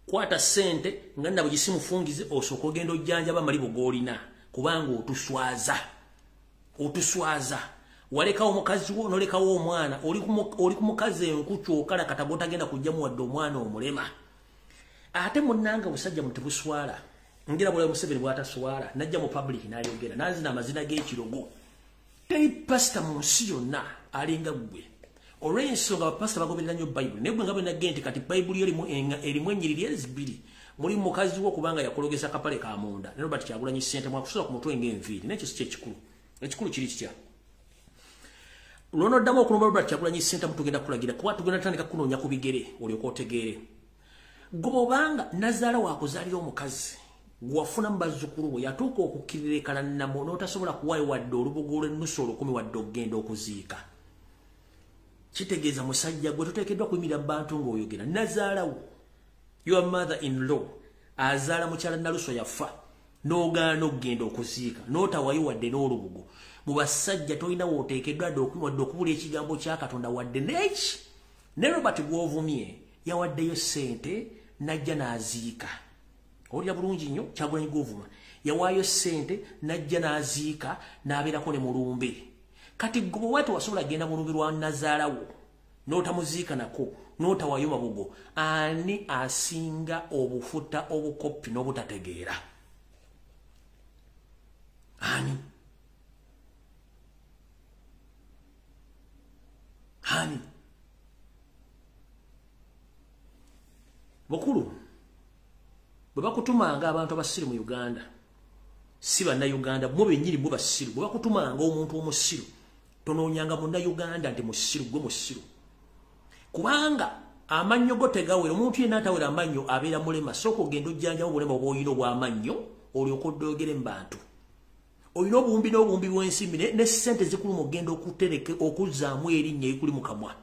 kwata sente nga nabo gisimufungize osoko ogenda ojjanja bamalibu golina kubanga otuswaza walekawo omukazi wo nolekawo omwana oli ku mukazi enkucu okala katagota genda kujjamu wadde omwana omulema ate munnanga busajja mutebuswala ngira bwala Museveni bwataswala najja mu public n'ayogera nanzina amazina g'ekirogo teri pastor mu nsi yonna alinga gwe olw'ensonga abapasita bagoberera nnyo Bible naye gwe nga bwe nagenti kati Bible erimu ennyiriri ezibiri mulimu mukazi wo kubanga yakologesa kapale ka munda ne Robert Kyagulanyi ssente mwakusola ku mutwe ng'enviiri nekyo si kyekikulu ekikulu kiri kitya Lono damo kulumba Robert Kyagulanyi ssente mutugenda kulagira kuba tugenda tandika kunoonya ku bigere olyoka otegeere gobanga Nazaala wakuzaalira omukazi gwafuna mbazzukulu bwe yatuuka okukkirirekana namo n'otasobola kuwaayo wadde olubugo olw'ennusu olukumi wadde okugenda okuziika kitegeeza musajja gwe tuteekeddwa kuyimirira bantu ng'oyogera Nazaala wo your mother-in-law azaala mukyala Naluso yafa n'ogaana okugenda okuziika n'otawaayo wadde n'olubugo mu basajja tolina wooteekeddwa wadde okubula ekigambo kya Katonda wadde n'eki ne Robert gw'ovumye yawaddeyo ssente najja n'aziika olya bulungi nnyo Kyagulanyi gw'ovuma yawaayo ssente najja n'aziika n'abeerako ne mulumbe kati gwe bw'ati wasobola genda mu lumbe lwa Nazaala wo n'otamuziika nako n'otawaayo mabugo ani asinga obufuta obukoppi n'obutategeera ani Bukulu bwe bakutumanga abantu abasiru mu Uganda si bannayuganda bo bennyini bo basiru bwe bakutumanga omuntu omusiru tonoonyanga munnayuganda nti musiru gwe musiru kubanga amannyo go tegawera omuntu yenna atawera amannyo abeera mulema sooka ogenda ojjanjawo obulema obw'olina obw'amannyo olyoka oddogere mu bantu olina obuwumbi n'obuwumbi bw'ensimbi ne ssente zikuluma ogenda okutereka okuzzaamu erinnya erikuli mu kamwa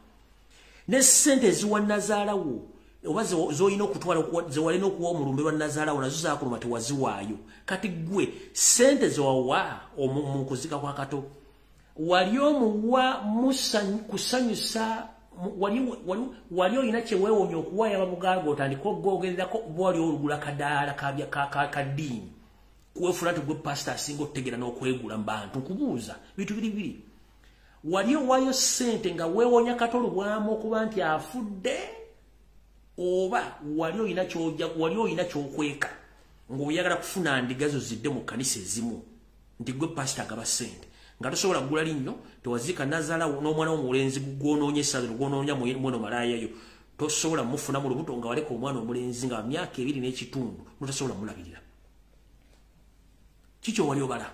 ne ssente ziwa Nazaala wo oba z'olina okutwala ze walina okuwa omulumbe lwa Nazaala wo nazo zaakuluma tewaziwaayo kati gwe ssente zewawa mu kuzika kwa Kato wali omuwa kusanyusa wali olina kyeweewonya okuwaayo ababugaga otandika okwogererako bwali olugula kadaala kaddiini kuwefula nti gwe pasita asinga okutegeera n'okwegula mu bantu nkubuuza bintu biri wali owaayo ssente nga weewonya Katolo bwamu okuba nti afudde oba wali olina ky'okweka ng'oyagala kufuna ndiga zo zidde mu kkanisa ezimu nti gwe pasita agaba ssente nga tosobola kugula linnyo tewaziika Nazaala n'omwana w'omulenzi gw'onoonya essalo gw'onoonya mwono malaayayo tosobola mufuna mu lubuto nga waleka omwana omulenzi nga myaka 2 n'ekitundu notasobola mulabirira kikyo wali obala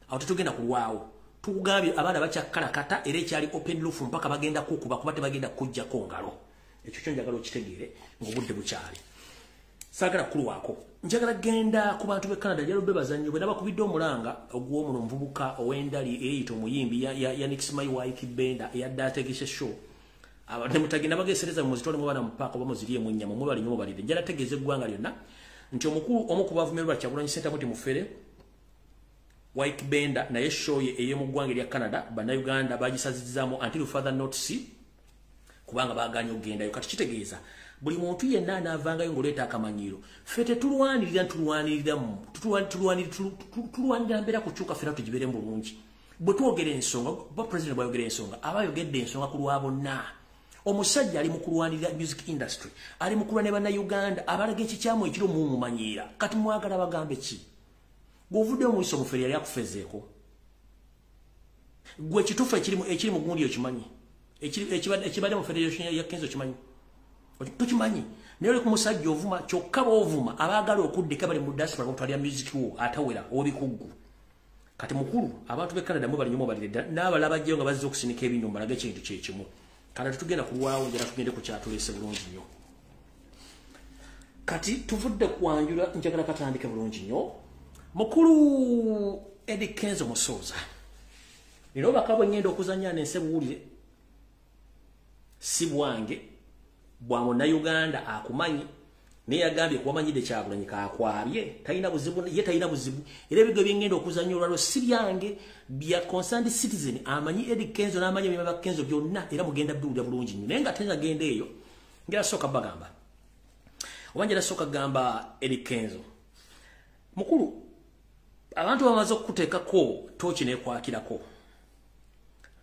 awo tetugenda kulwawo tukugambye abaana bakyakkalakata era ekyali open roof mpaka bagenda kukuba kuba tebagenda kujjako ngalo ekyo kyo njagala okitegeere ng'obudde bukyali saagala kulwako njagala genda ku bantu b'e Canada jalubbe bazannyo bwe nabakubidde omulanga ogw'omuno omuvubuka ow'endali eyita omuyimbi ya Nixmai wa Ikibenda eyadde ategese show abadde mutagenda bageesereza muzitwale mu baana mu paaka oba muzirye mu nnyama mwebali nnyo mubalire njala tegeeza eggwanga lyonna nti omukulu omu ku baavumirwa Kyagulanyi Ssente Amooti Mufere wa Ikibenda naye show ye ey'omu ggwanga erya Canada bannayuganda bagisazizaamu until further notice kubanga baaganye okugendayo kati kitegeeza buli muntu yenna anaavangayo ng'oleeta akamanyiiro ffe tetulwanirira tulwanirira mbeera kukyuka ffena tugibeere mu bulungi bwe twogera ensonga ba president bwayogera ensonga aba ayogedde ensonga ku lwa bonna omusajja ali mu kulwanirira music industry ali mu kulwanira bannayuganda abalaga ekikyamu ekiro mumumanyiira kati mwagala bagambe ki bw'ovuddeyo mu iso Mufere yali akufezeeko gwe ekituufu ekiri mu gundi okimanyi ekibadde mu Federation ya Kenzo kimanyi tukimanyi Naye ku musajja ovuma kyokka bovuma abaagala okuddeka bali mu diaspora okutwalya music wo atawera obikugu. Kati mukulu abantu be Canada mu bali nyomo bali n'abalaba jjo nga bazze okusinika ebinyumba nage kintu kyekimu. Kana tugenda kulwawo njala tugende ku kyatulese bulungi nnyo. Kati tuvudde kwanjula njagala katandike bulungi nnyo. Mukulu Eddie Kenzo Musoza. Nino bakabwe ngendo okuzanya nense buwulire. Si bwange bwa monna Uganda akumanyi ne yagambye kwamanyide Kyagulanyi kakwabye talina buzibu ye talina buzibu era ebigo byengendo okuzanya olwalo si byange bya concerned citizen amanyi Eddie Kenzo n'amanyi byaba Kenzo byonna era mugenda biwulira bulungi nnyo nenga tenga gende eyo ngira soka bagamba obanje soka gamba Eddie Kenzo mukulu abantu bamaze okuteekako tochi nekwakirako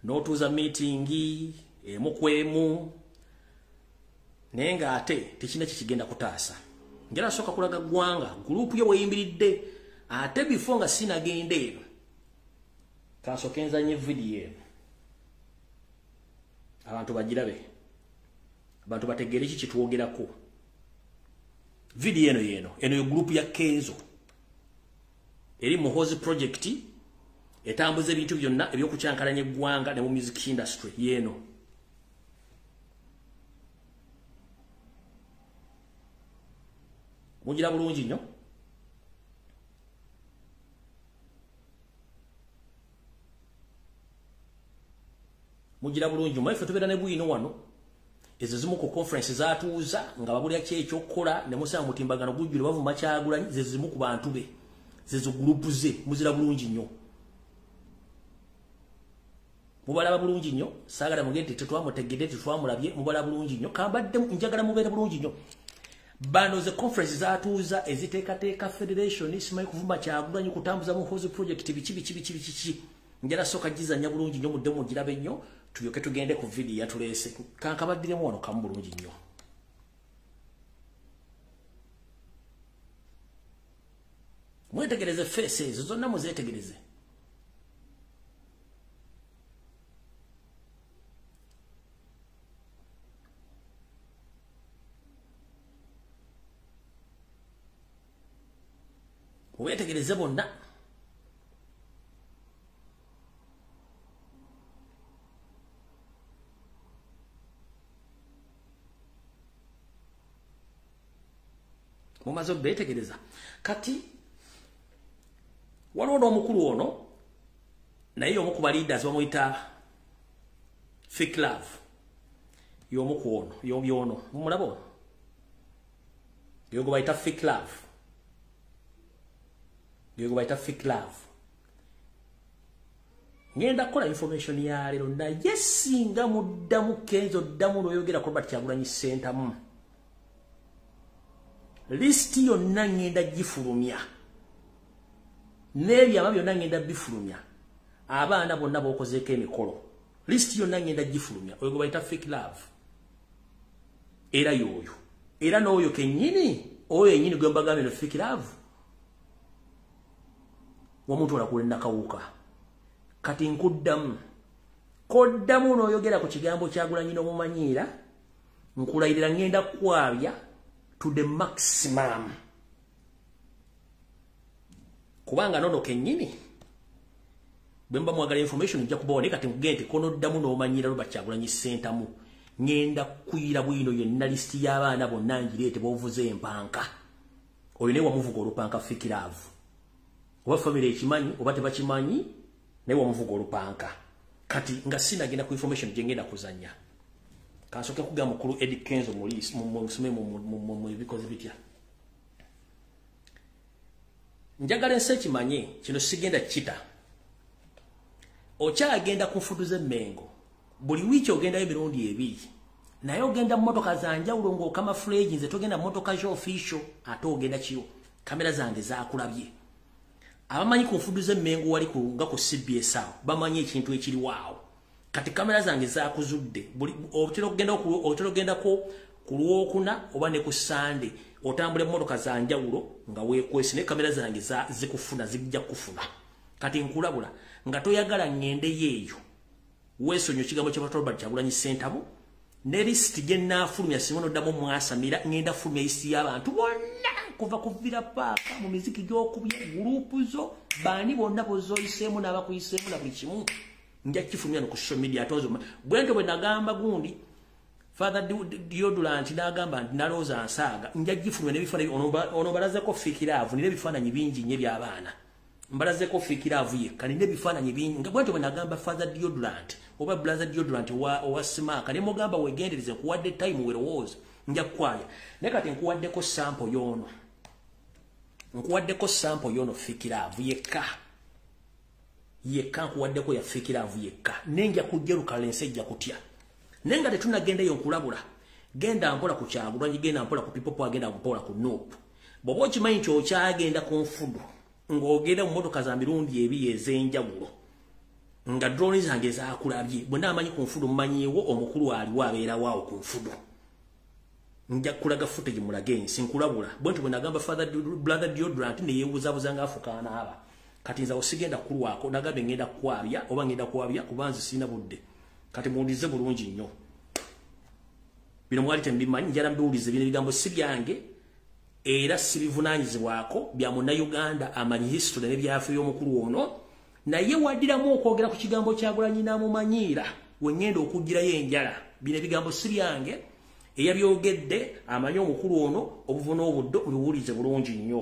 notuza meeting mukwemu nenga ate tekina kikigenda kutaasa ngera soka kulaga gwanga group yo weyimbiridde ate before nga sina gende kasokenza nye video abantu bagirabe abantu bategere iki kitwogerako video eno yo group ya Kenzo eri muhozi project etambuze ebintu byonna ebyokucyankalanya eggwanga ne mu music industry yeno mugira bulungi nnyo mugira bulungi mwe fetubera ne bwino wano ezo zimu ku conference zaatuuza nga babulya kyekyokukola ne musanga mutimbagano gujjule bavuma Kyagulanyi zezo zimu ku bantu be zezo group ze muzira bulungi nnyo mubala bulungi nnyo saagala mugende tetwamutegedde tetwamulabye mubala bulungi nnyo kambadde njagala mubeere bulungi nnyo bano ze conference zaatuuza eziteekateeka federation isimayi kuvuma Kyagulanyi kutambuza mu hozi project bichi njala soka gizanya bulungi nnyo mudde mugirabe nnyo tuyoke tugende ku video yatulese kankabaddiremu wano kamu bulungi nnyo mwetegereze faces zonna muzetegereze mubetegereze bonna mumaze betegereza kati waliwo n'omukulu ono naye omu ku baleaders bamuyita fake love y'omuku ono y'obyono mumulabo yogo bayita fake love yogo bayita fake love ngenda kola information ya lero na yesinga muddamu Kenzo ddamu noyogera ko Kyagulanyi center mu list yonna ngenda gifulumya n'ebyama byonna ngenda bifulumya abaana bonna bokozeeko emikolo list yonna ngenda gifulumya oyo bayita fake love era yoyo era n'oyo kennyini oyo yennyini gwe mbagambe no fake love womuntu olakula nakawuka kati nkuddamu koddamu n'oyogera ku kigambo Kyagulanyi n'omumanyiira nkulayirira ngenda kwabya to the maximum kubanga nono kennyini bwemba mwagala information nja kubone kati mugende kono ddamu n'omanyiira luba Kyagulanyi center mu ngenda kwira bwino yonna list y'abaana bonna ngirete bovuze empanka oyo ne wamuvuga olupanka fake love oba family ekimanyi oba tebakimanyi ne wamuvuga olupanka kati nga sinagenda ku information gye ngenda kuzanya kansoke kugamba mukulu Eddie Kenzo mu bikoze bitya njagala nse kimanye kino sigenda kita okyagenda kufuduza emmengo buli wiki ogenda emirundi ebiri naye ogenda mmotoka zanjawulo ng'okama fleegi nze togenda mmotoka zo official ate ogenda kiyo kamera zange zakulabye abamanyi kufuduza emmengo wali nga ku CBS awo bamanyi ekintu ekiri waawo kati kamera zange zakuzudde buli otero genda ko ku Lwokuna oba ne ku Sande otambule mmotoka zanjawulo nga weekwese ne kamera zange zikufuna zijja kufuna kati nkulabula nga toyagala ngende yeeyo weesonyo kigambo kya Kyagulanyi center mu ne list gye nnaafulumya singa noddamu mwasamira ngenda fulumya isi y'abantu bonna kuva ku Villa Park mu miziki gy'okubya gurupu zo baani bonna bozoyiseemu n'abakuyiseemu na buli kimu nja kifulumya no ku social media atozo bwento bwe nagamba gundi Father Deodorant n'agamba nti nalooza nsaaga nja gifulumya n'ebifaananyi ono Basazeko fikiraavu nina ebifaananyi bingi nnyo by'abaana Basazeko fikiraavu yekka nina ebifaananyi bingi nga bwento bwe nagamba Father Deodorant oba Brother Deodorant owa Simaka ne mugamba wegendereze nkuwadde time werowooza nja kukwaya naye kati nkuwaddeko sample y'ono fikiraavu yekka nkuwaddeko ya fikiraavu yekka nenja kujjeruka lense ejja kutya nenga tetunagendeyo nkulabula genda mpola ku Kyagulanyi genda mpola ku Pipopo agenda mpola ku Nuupu bw'oba okimanyi nti okyagenda ku nfudu ng'ogenda mu motoka za mirundi ebiri ez'enjawulo nga drone zange zaakulabye bwe naamanyi ku nfudu mmanyiiwo omukulu aliwo abeerawaawo ku nfudu nja kulaga footage mulage ensi nkulabula bwentyo bwe nagamba Brother Deodorant ne yeebuzabuza ng'afuka anaaba kati nza osigenda kulwako nagambe ngenda kwabya oba ngenda kwabya kuba nze sirina budde kati muwulize bulungi nnyo bino mwali tembimanyi njala mbiwulize bino ebigambo si byange era sibivunaanyizibwako bya Munnayuganda amanyi history n'ebyafa y'omukulu ono naye waddiramu okwogera ku kigambo Kyagulanyi n'amumanyiira we ngenda okuggirayo enjala bino ebigambo si byange eyabyogedde amanyi omukulu ono obuvuna obuddo biwulize bulungi nnyo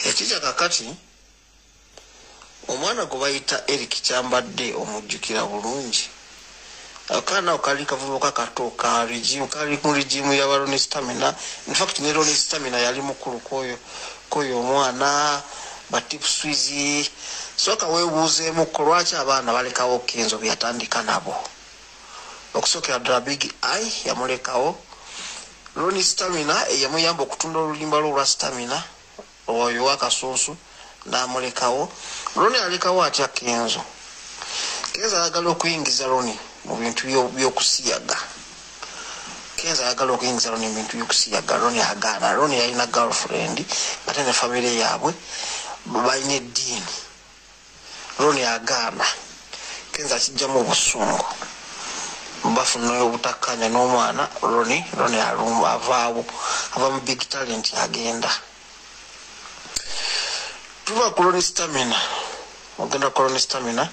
ekija kakati omwana gwe bayita Eric Kyambadde omujjukira bulungi akaana kali kavubuka kato ka regime kali ku regime ya Ronnie Stamina in fact ne Ronnie Stamina yali mukulu koyo omwana batipu swizi soka weebuuzeemu ko lwaki abaana balekawo Kenzo byatandika nabo okusokera ddala Big Eye yamulekawo Ronnie Stamina yamuyamba okutunda olulimba lwa Stamina oyo wakasonso n'amulekawo Ronnie alekawo atya Kenzo ayagala okuyingiza Ronnie mu bintu by'okusiyaga Kenzo ayagala okuyingiza Ronnie mu bintu by'okusiyaga Ronnie agaana Ronnie yalina girlfriend ate ne family yaabwe balina eddiini Ronnie agaana Kenzo akijjamu obusungu bafuna obutakkanya n'omwana Ronnie alumba avaawo ava mu Big Talent agenda tuva ku Ronnie Stamina ogenda ku Ronnie Stamina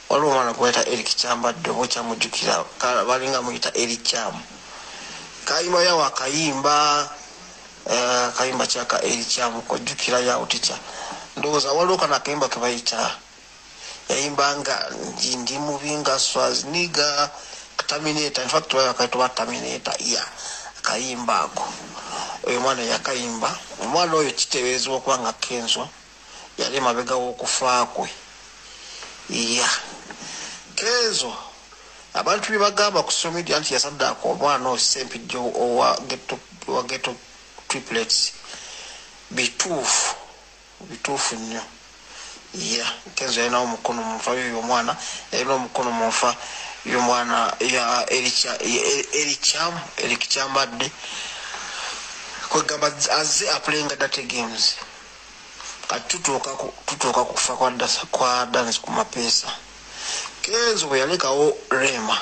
waliwo omwana gwayita Eric Kyambadde oba okyamujjukira balinga muyita Eric Kyamu kayimba yawo akayimba kyaka Eric Kyamu kojjukira yawo tica ndowooza waliwo kana akayimba ke bayita yayimbanga ndi mubi nga Swazniga Terminator in fact wakaitoba Terminator akayimba ako oyo mwana yakayimba omwana oyo kiteeberezebwa okuba nga Kenzo yali mabega w'okufa kwe Kenzo abantu bye bagamba ku social media nti yasaddaako omwana oyo Sempijjo owa Ghetto Triplets bituufu nnyo Kenzo yalina omukono mu nfa y'oyo omwana yalina omukono mu nfa y'omwana ya Eric Kyambadde kwegamba azze aplayinga data games kati tutuuka kufa kwa dance ku mapeesa Kenzo bwe yalekawo Rema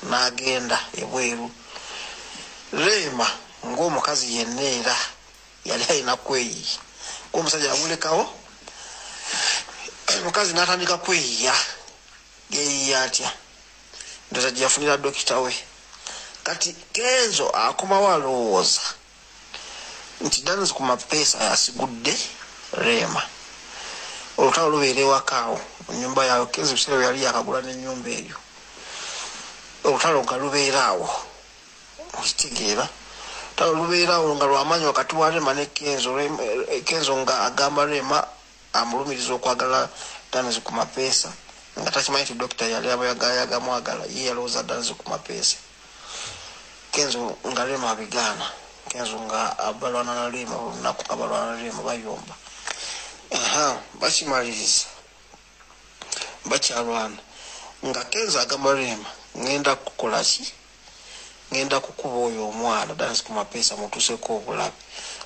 n'agenda ebweru Rema ng'omukazi yenna era yali alina kweyi ng'omusajja yamulekawo omukazi n'atandika kweyiya yeeyiya atya ndoza gye yafunira dokita we kati Kenzo akomawo alowooza nti dance ku mapeesa yasigudde Rema olutalo lubeera ewakaawo mu nnyumba yawe Kenzo ebiseera yali yakagula n'ennyumba eyo olutalo nga lubeeraawo okitegeera olutalo lubeeraawo nga lwamaanyi wakati wa Rema ne Kenzo nga agamba Rema amulumiriza okwagala dance ku mapeesa nga takimanyi nti dokita yali yagamwagala ye yalowooza dance ku mapeesa Kenzo nga Rema abigaana Kenzo nga abalwana na Rema olunaku nga balwana na Rema bayomba bakimaliriza bakyalwana nga Kenzo agamba Rema ngenda kukola ki ngenda kukuba oyo omwana dance ku mapeesa mutuuseko obulabe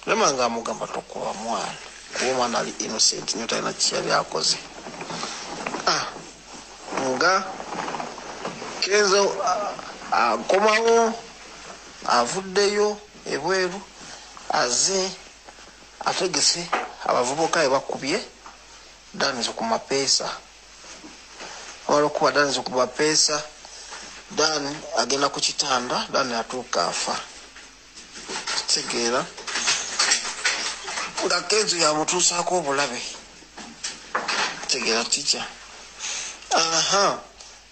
Rema nga amugamba tokuba mwana kuba omwana ali innocent nyo talina kiyali akoze nga Kenzo Komawo avuddeyo ebweru aze ategese abavubuka bakubye danizo ku mapeesa walokuba danizo ku mapeesa dan agenda ku kitanda dan atuuka afa kitegeera nga Kenzo yamutuusaako obulabe kitegeera ticha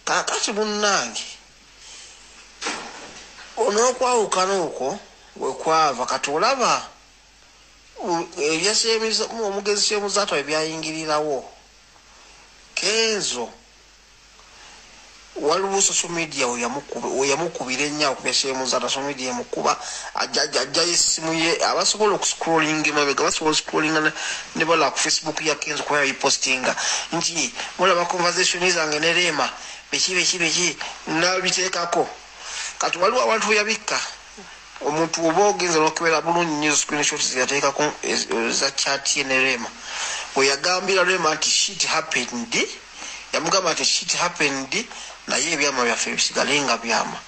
kakati munnange onokwawukana okwo wekwava kati olaba omugezi Ssemuzaato ebyayingirirawo Kenzo waliwo social media weyamukubira ennyo okubya Ssemuzaato social media emukuba ajjayo essimu ye abasobola okuscrollinga emabega basobola okuscrollinga ne bala ku Facebook ya Kenzo kuba yabipostinga nti mulaba conversation zange ne Rema beki nabiteekako kati waliwo abantu yabikka omuntu oba ogenza n'okubera bulungi nnyo screenshots yateekako za chat ye ne Rema bwe yagambira Rema nti shit happened yamugamba nti shit happened naye ebyama byaffe bisigale nga byama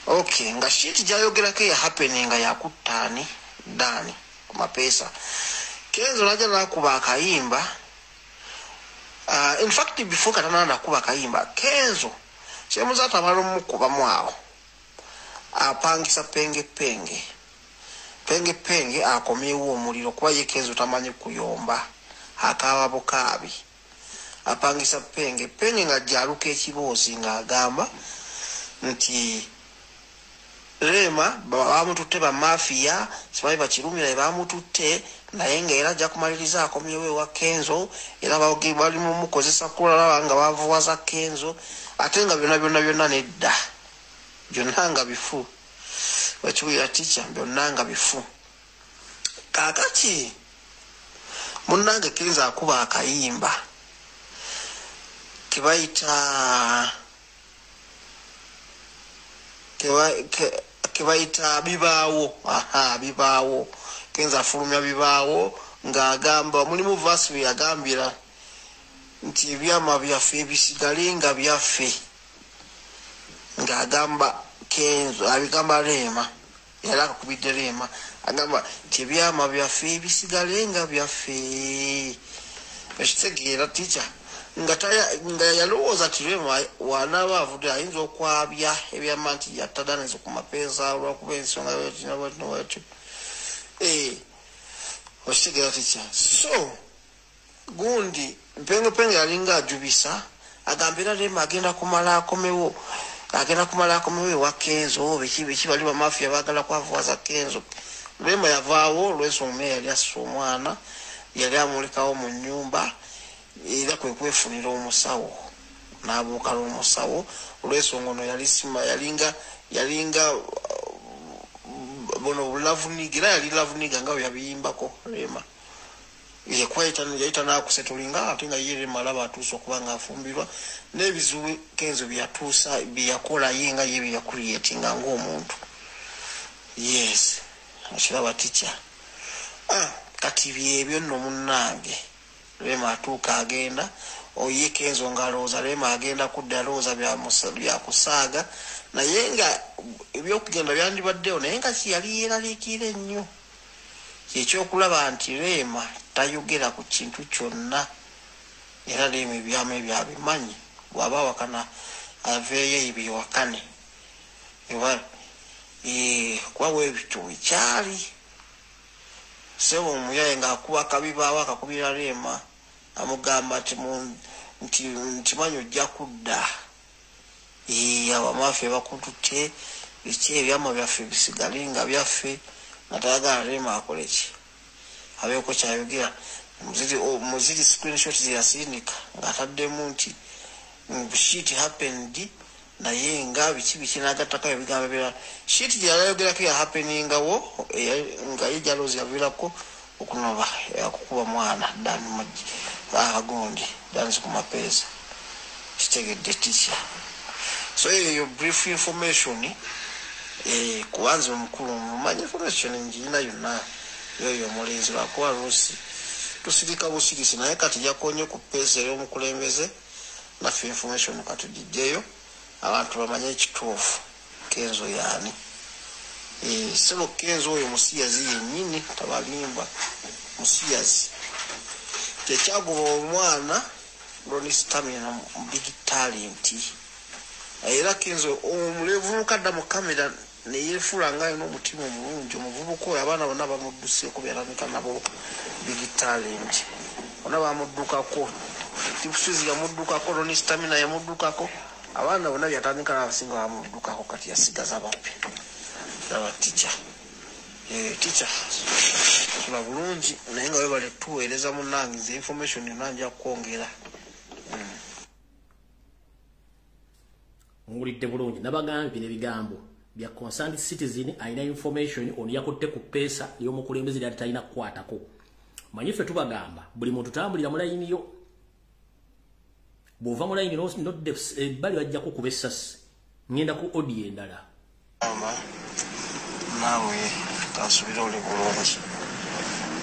okay nga shit gyayogerako ya happening yakuttaani dani ku mapeesa Kenzo najja nakuba akayimba in fact before katana nakuba akayimba Kenzo Ssemuzaato amala omukubamu awo apangisa penge akomyewo omuliro kuba ye Kenzo tamanyi kuyomba akaaba bukaabi apangisa penge nga jaluka ekiboozi nga agamba nti Rema bamututte ba mafia sibayi bakirumira bamututte naye nga era ajja kumaliriza akomyewo ewa Kenzo era bali mu mukozesa kulala nga bavuwaza Kenzo ate nga byonna nedda byonna nga bifu wekiwira ticha byonna nga bifu kakati munnange Kenzo akuba akayimba kebayita bibaawo Kenzo afulumya bibaawo ng'agamba mulimu verse bwe yagambira nti ebyama byaffe bisigale nga byaffe ng'agamba Kenzo abigamba Rema era akakubidde Rema agamba nti ebyama byaffe bisigale nga byaffe ekitegeera ticha nga yalowooza ti Rema wanaba avudde ayinza okwabya ebyama nti yattadaniza ku mapeesa olwakuba ensonga wetyo okitegeera ticha so gundi penge yalinga ajubisa agambira Rema agenda kumala akomewo wa Kenzo biki bali ba mafia bagala kwavuwaza Kenzo Rema yavaawo olw'ensonga yali assa omwana yali amulekawo mu nnyumba era kwe kwefunira omusawo n'abuuka l'omusawo olw'ensonga ono yalinga bono bulavuniga era yali lavuniga nga bwe yabiyimbako Rema yayita n'akusetulinga ate nga ye Rema alaba atuusa okuba nga afumbirwa n'ebizibu Kenzo byatuusa byeyakola ye nga ye byeyakuliyetinga ng'omuntu yes akiraba ticha kati byebyo nno munnange Rema atuuka agenda oye Kenzo ng'alowooza Rema agenda kudda alowooza byakusaaga naye nga ebyokugenda byandibaddewo naye nga kiyali yeeraliikira ennyo ekyokulaba nti Rema tayogera ku kintu kyonna era Rema ebyama ebyo abimanyi bw'aba awakana aveeyo ebyewakane kuba weebityo wekyali sebo omuyaye ng'akuba kabibaawo akakubira Rema amugamba nti manyi ojja kudda abamafia bakututte biki ebyama byaffe bisigale nga byaffe nga tayagala Rema akole ki abeeko kyayogera muziri screenshot zeyasindika ng'ataddemu nti shit happened naye nga biki n'agattako ebigambo ebirala shit gyeyayogerako ya happeningawo nga ye jalozi yaviirako okunoba yakukuba mwana agundi danizi ku mapeesa kitegedde ticha so eyo brief information kubanza omukulu mumanyi information njirina yonna yoyo omulenzi lwakuba luusi tusirika busirisi naye kati yakonye ku peesa ey'omukulembeze naffe information katugijjeyo abantu bamanye ekituufu Kenzo yani sebo Kenzo oyo musiyazi yennyini tabalimba musiyazi tekyagoba omwana Ronnie Stamina big talent era Kenzo omulevu kadda mu kamera neyefula ngayo n'omutima omulungi omuvubuka oyo abaana bonna bamudduseko byalamika nabo big talent ona bamuddukako tipusizi yamuddukako Ronnie Stamina yamuddukako abaana bonna byatandika n'abasinga bamuddukako kati yasigaza bape aba teacher teacher sula bulungi naye nga webale tuweereza munnangiza information nanja kwongera ngulidde bulungi nabagambye bino ebigambo bya concerned citizen aina information on yakotte ku pesa y'omukulembeze lyali talina kukwatako manyi ffe tubagamba buli muntu tambulira mu layini yo bw'ova mu layini nodde ebbali wajjako kuba essasi ngenda ku odi endala nawe kasubira oli bulungi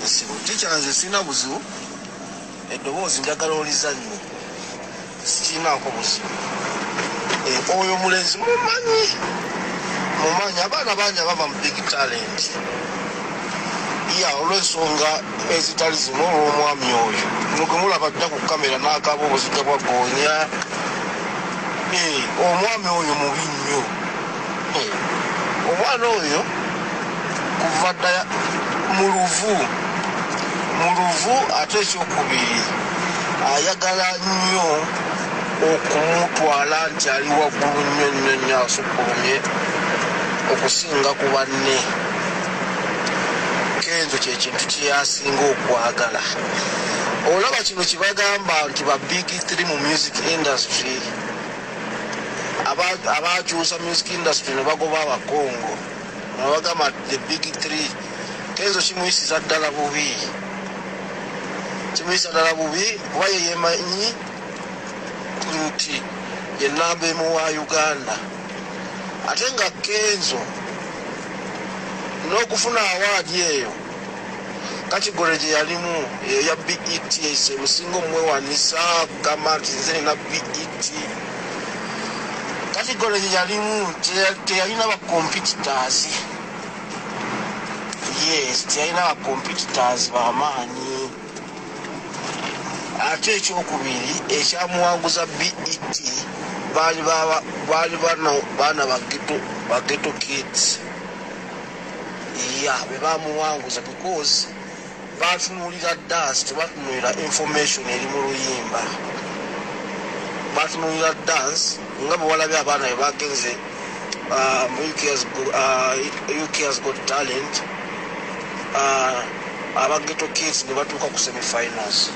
esibu tikyanze sina buzibu eddoboozi njagala olizannyo sikinaako buzibu oyo omulenzi mumanyi abaana bangi abava mu big talent olw'ensonga ezitali zimu olw'omwami oyo no gwe mulaba dda ku kamera n'akaaba obuzika bwa goonya omwami oyo mubi nnyo omwana oyo kuva dda mu luvu ate ekyokubiri ayagala nnyo okumutwala nti ali waggulu nnyo asukulumye okusinga ku banne Kenzo kyekintu kyeyasinga okwagala olaba kino kibagamba nti ba big 3 mu music industry abakyusa music industry ne bagoba abakongo nabagamba the big 3 Kenzo kimuyisiza ddala bubi kuba yeyemanyi nti ye namba emu wa Uganda ate nga Kenzo n'okufuna awaadi eyo kategore gye yalimu eya BET emusinga omwewanisa kugamba nti nze nina BET kategore gye yalimu teyalina bacompetitors teyalina bacompetitors bamaanyi ate ekyokubiri ekyamuwanguza BET baali baana bageto kids be bamuwanguza because batunulira dance tebatunulira information eri mu luyimba batunulira dance nga bwe walabye abaana be bagenze UK has got talent abageto kids ne batuuka ku semi-finals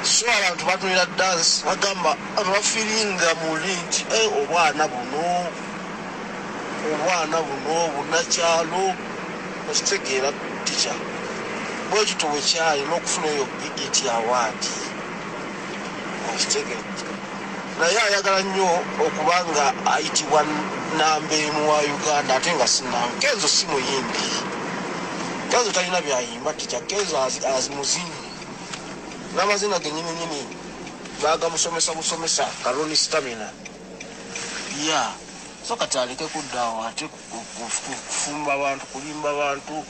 so abantu batunulira dance bagamba abafiringa muli nti obwana buno bunnakyalo okitegeera tica bwe kito bwe kyali n'okufuna eyo BET award okitegeera naye ayagala nnyo okubanga ayitibwa namba emu wa Uganda ate nga sinanga Kenzo si muyimbi Kenzo talina byayimba tica Kenzo azimuzinyi n'amazina gennyini bagamusomesa Ronnie Stamina so kati aleke kuddawo ate kufumba abantu kulimba abantu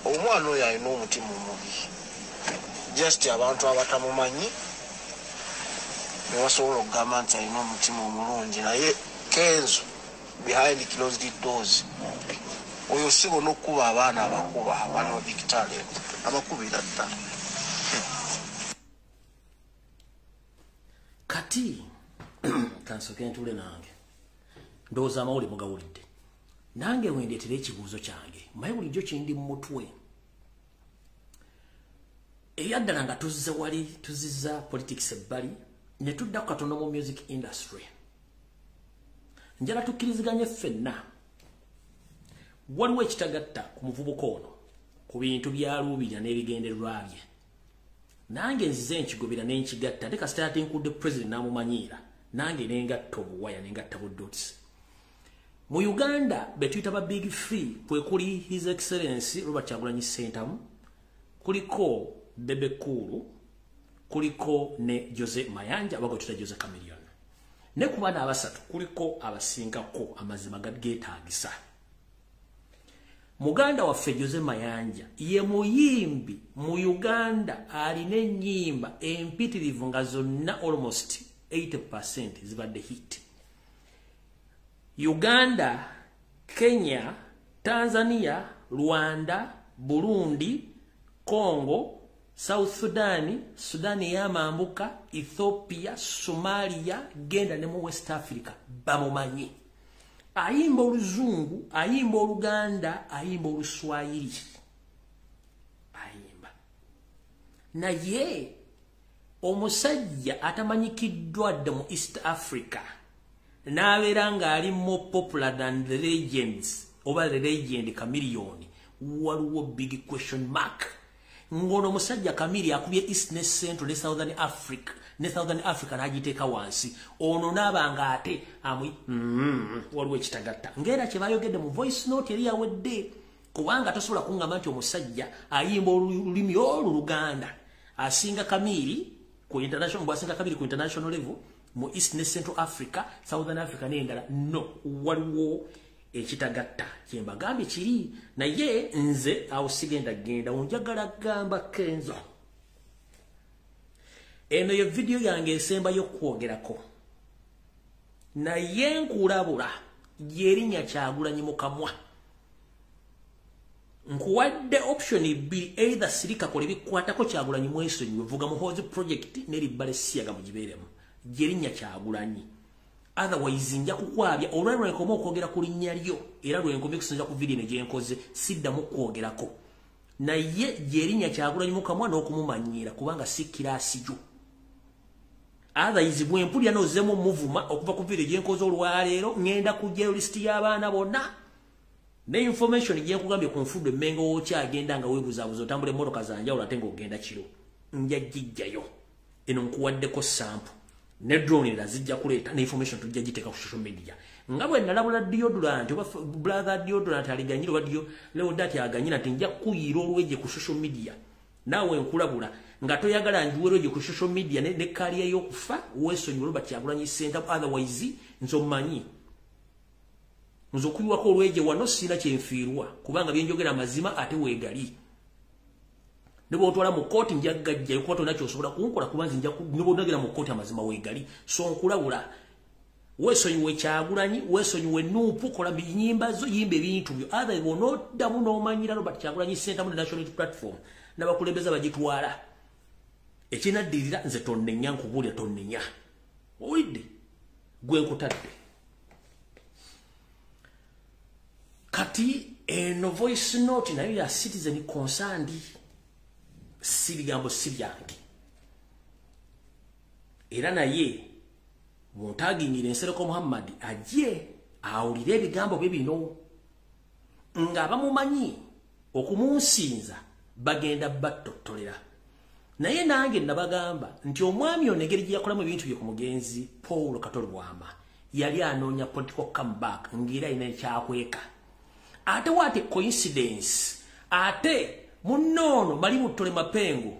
omwana oyo alina omutima omubi just abantu abatamumanyi nebasobola okugamba nti alina omutima omulungi naye Kenzo behind closed doors oyo si bona okukuba abaana abakuba abaana ba big talent abakubira ddala kati kansoke ntule nange ndowooza amawuli mugawulidde nange wendeetera ekibuuzo kyange maye bulijjo kindi mu mutwe ebyaddala nga tuzze wali tuzizza politics ebbali ne tudda ku katono mu music industry njala tukkiriziganye ffenna waliwo ekitagatta ku muvubuka ono ku bintu byaluubirira n'ebigendererwa bye nange nzize nkigobera n'enkigatta ate kasita ate nkudde president n'amumanyiira nange nengatta obuwaya nengatta buddotsi mu Uganda betuyita ba big free kwe kuli his excellency Robert Kyagulanyi Ssentamu kuliko Bebe Kulu kuliko ne Jose Mayanja abago tuta Jose Chameleon ne ku bana abasatu kuliko abasingako amazima gageetaagisa. Muganda waffe Jose Mayanja ye muyimbi mu Uganda alina ennyimba empitirivu nga zonna almost 80% zibadde hit. Uganda, Kenya, Tanzania, Rwanda, Burundi, Congo, South Sudan, Sudani y'amambuka, Ethiopia, Somalia, genda ne mu West Africa bamumanyi. Ayimba oluzungu, ayimba oluganda, ayimba oluswahili. Ayimba. Naye omusajja atamanyikiddwa dde mu East Africa n'abeera ng'ali more popular than the legends oba the legend Chameleone, waliwo big question mark. Ngono musajja Chameleone akubye East ne Central ne Southern Africa n'agiteeka wansi. Ono n'abanga ate waliwo ekitagatta. Ngera kye bayogedde mu voice note eri yawedde, kubanga tosobola kungamba nti omusajja ayimba olulimi oluganda asinga Chameleone ku international level mu East ne Central Africa, Southern Africa n'endala. No, waliwo ekitagatta. Kyembagambye kiri, naye nze awo sigenda genda onjagala gamba Kenzo. Eno ye video yange esembayo kwogerako. Naye nkulabula yerinnya Kyagulanyi mu kamwa. Nkuwadde option ibiri, either sirika kole bikwatako Kyagulanyi mwesonyiwe vuga muhozi project n'eribbale siyaga mugibeeremu. Yerinnya Kyagulanyi. Otherwise nja kukwabya olwalwe nkoma okwogera ku linnya lyo era lwe nkomye kusinza ku video ne gye nkoze siddamu kwogerako. Naye yerinnya Kyagulanyi mu kamwa n'okumumanyira kubanga si kirasi jo. Otherwise bwe mpulya nozemu muvuma okuva ku video gye nkoze olwaleero ngenda kujja list y'abaana bonna. Ne information gye nkugambye ku nfudde Mengo okyagenda nga weebuzaabuza otambula emmotoka zanjawulo ate ng'ogenda kiro. Nja gijjayo. Eno nkuwaddeko sample. Ne drone lazijja kuleeta ne information tujja giteeka ku social media. Nga bwe nalabula deodorant oba brother deodorant aliganyira oba leo dati aganyira nti nja kuyira olweje ku social media. Nawe nkulabula nga toyagala njuweroje ku social media ne kaliya y'okufa weesonyiwe Robert Kyagulanyi center, otherwise nzomanyi. Nzokuyiwako olweje wano sina kyenfiirwa kubanga byenjogera mazima ate weegali. Nebo otwala mu kooti njagajja yokwata nacho osobola kunkola kubanzi nja nebo ndagera mu kooti amazima weegali. So nkulabula weesonyiwe Kyagulanyi, weesonyiwe Nuupu, kola binyimba zo yimbe ebintu byo. Other bonoddamu n'omanyira Robert Kyagulanyi center mu national platform n'abakulembeza bagitwala. Ekinaddirira nze tonnenya nkubulya tonnenya. Owulidde gwe nkutadde. Kati eno voice note nayo ya citizen concerned si bigambo si byange. Era naye muntagingire Nsereko Muhammad ajje awulire ebigambo bye bino nga bamumanyi okumunsinza bagenda battotolera. Naye nange nabagamba nti omwami ono engeri gye yakolamu ebintu bye ku mugenzi Paul Katolwama yali anoonya political comeback ng'era alina ekyakweka. Ate wate coincidence ate munono Malimu Tole Mapengo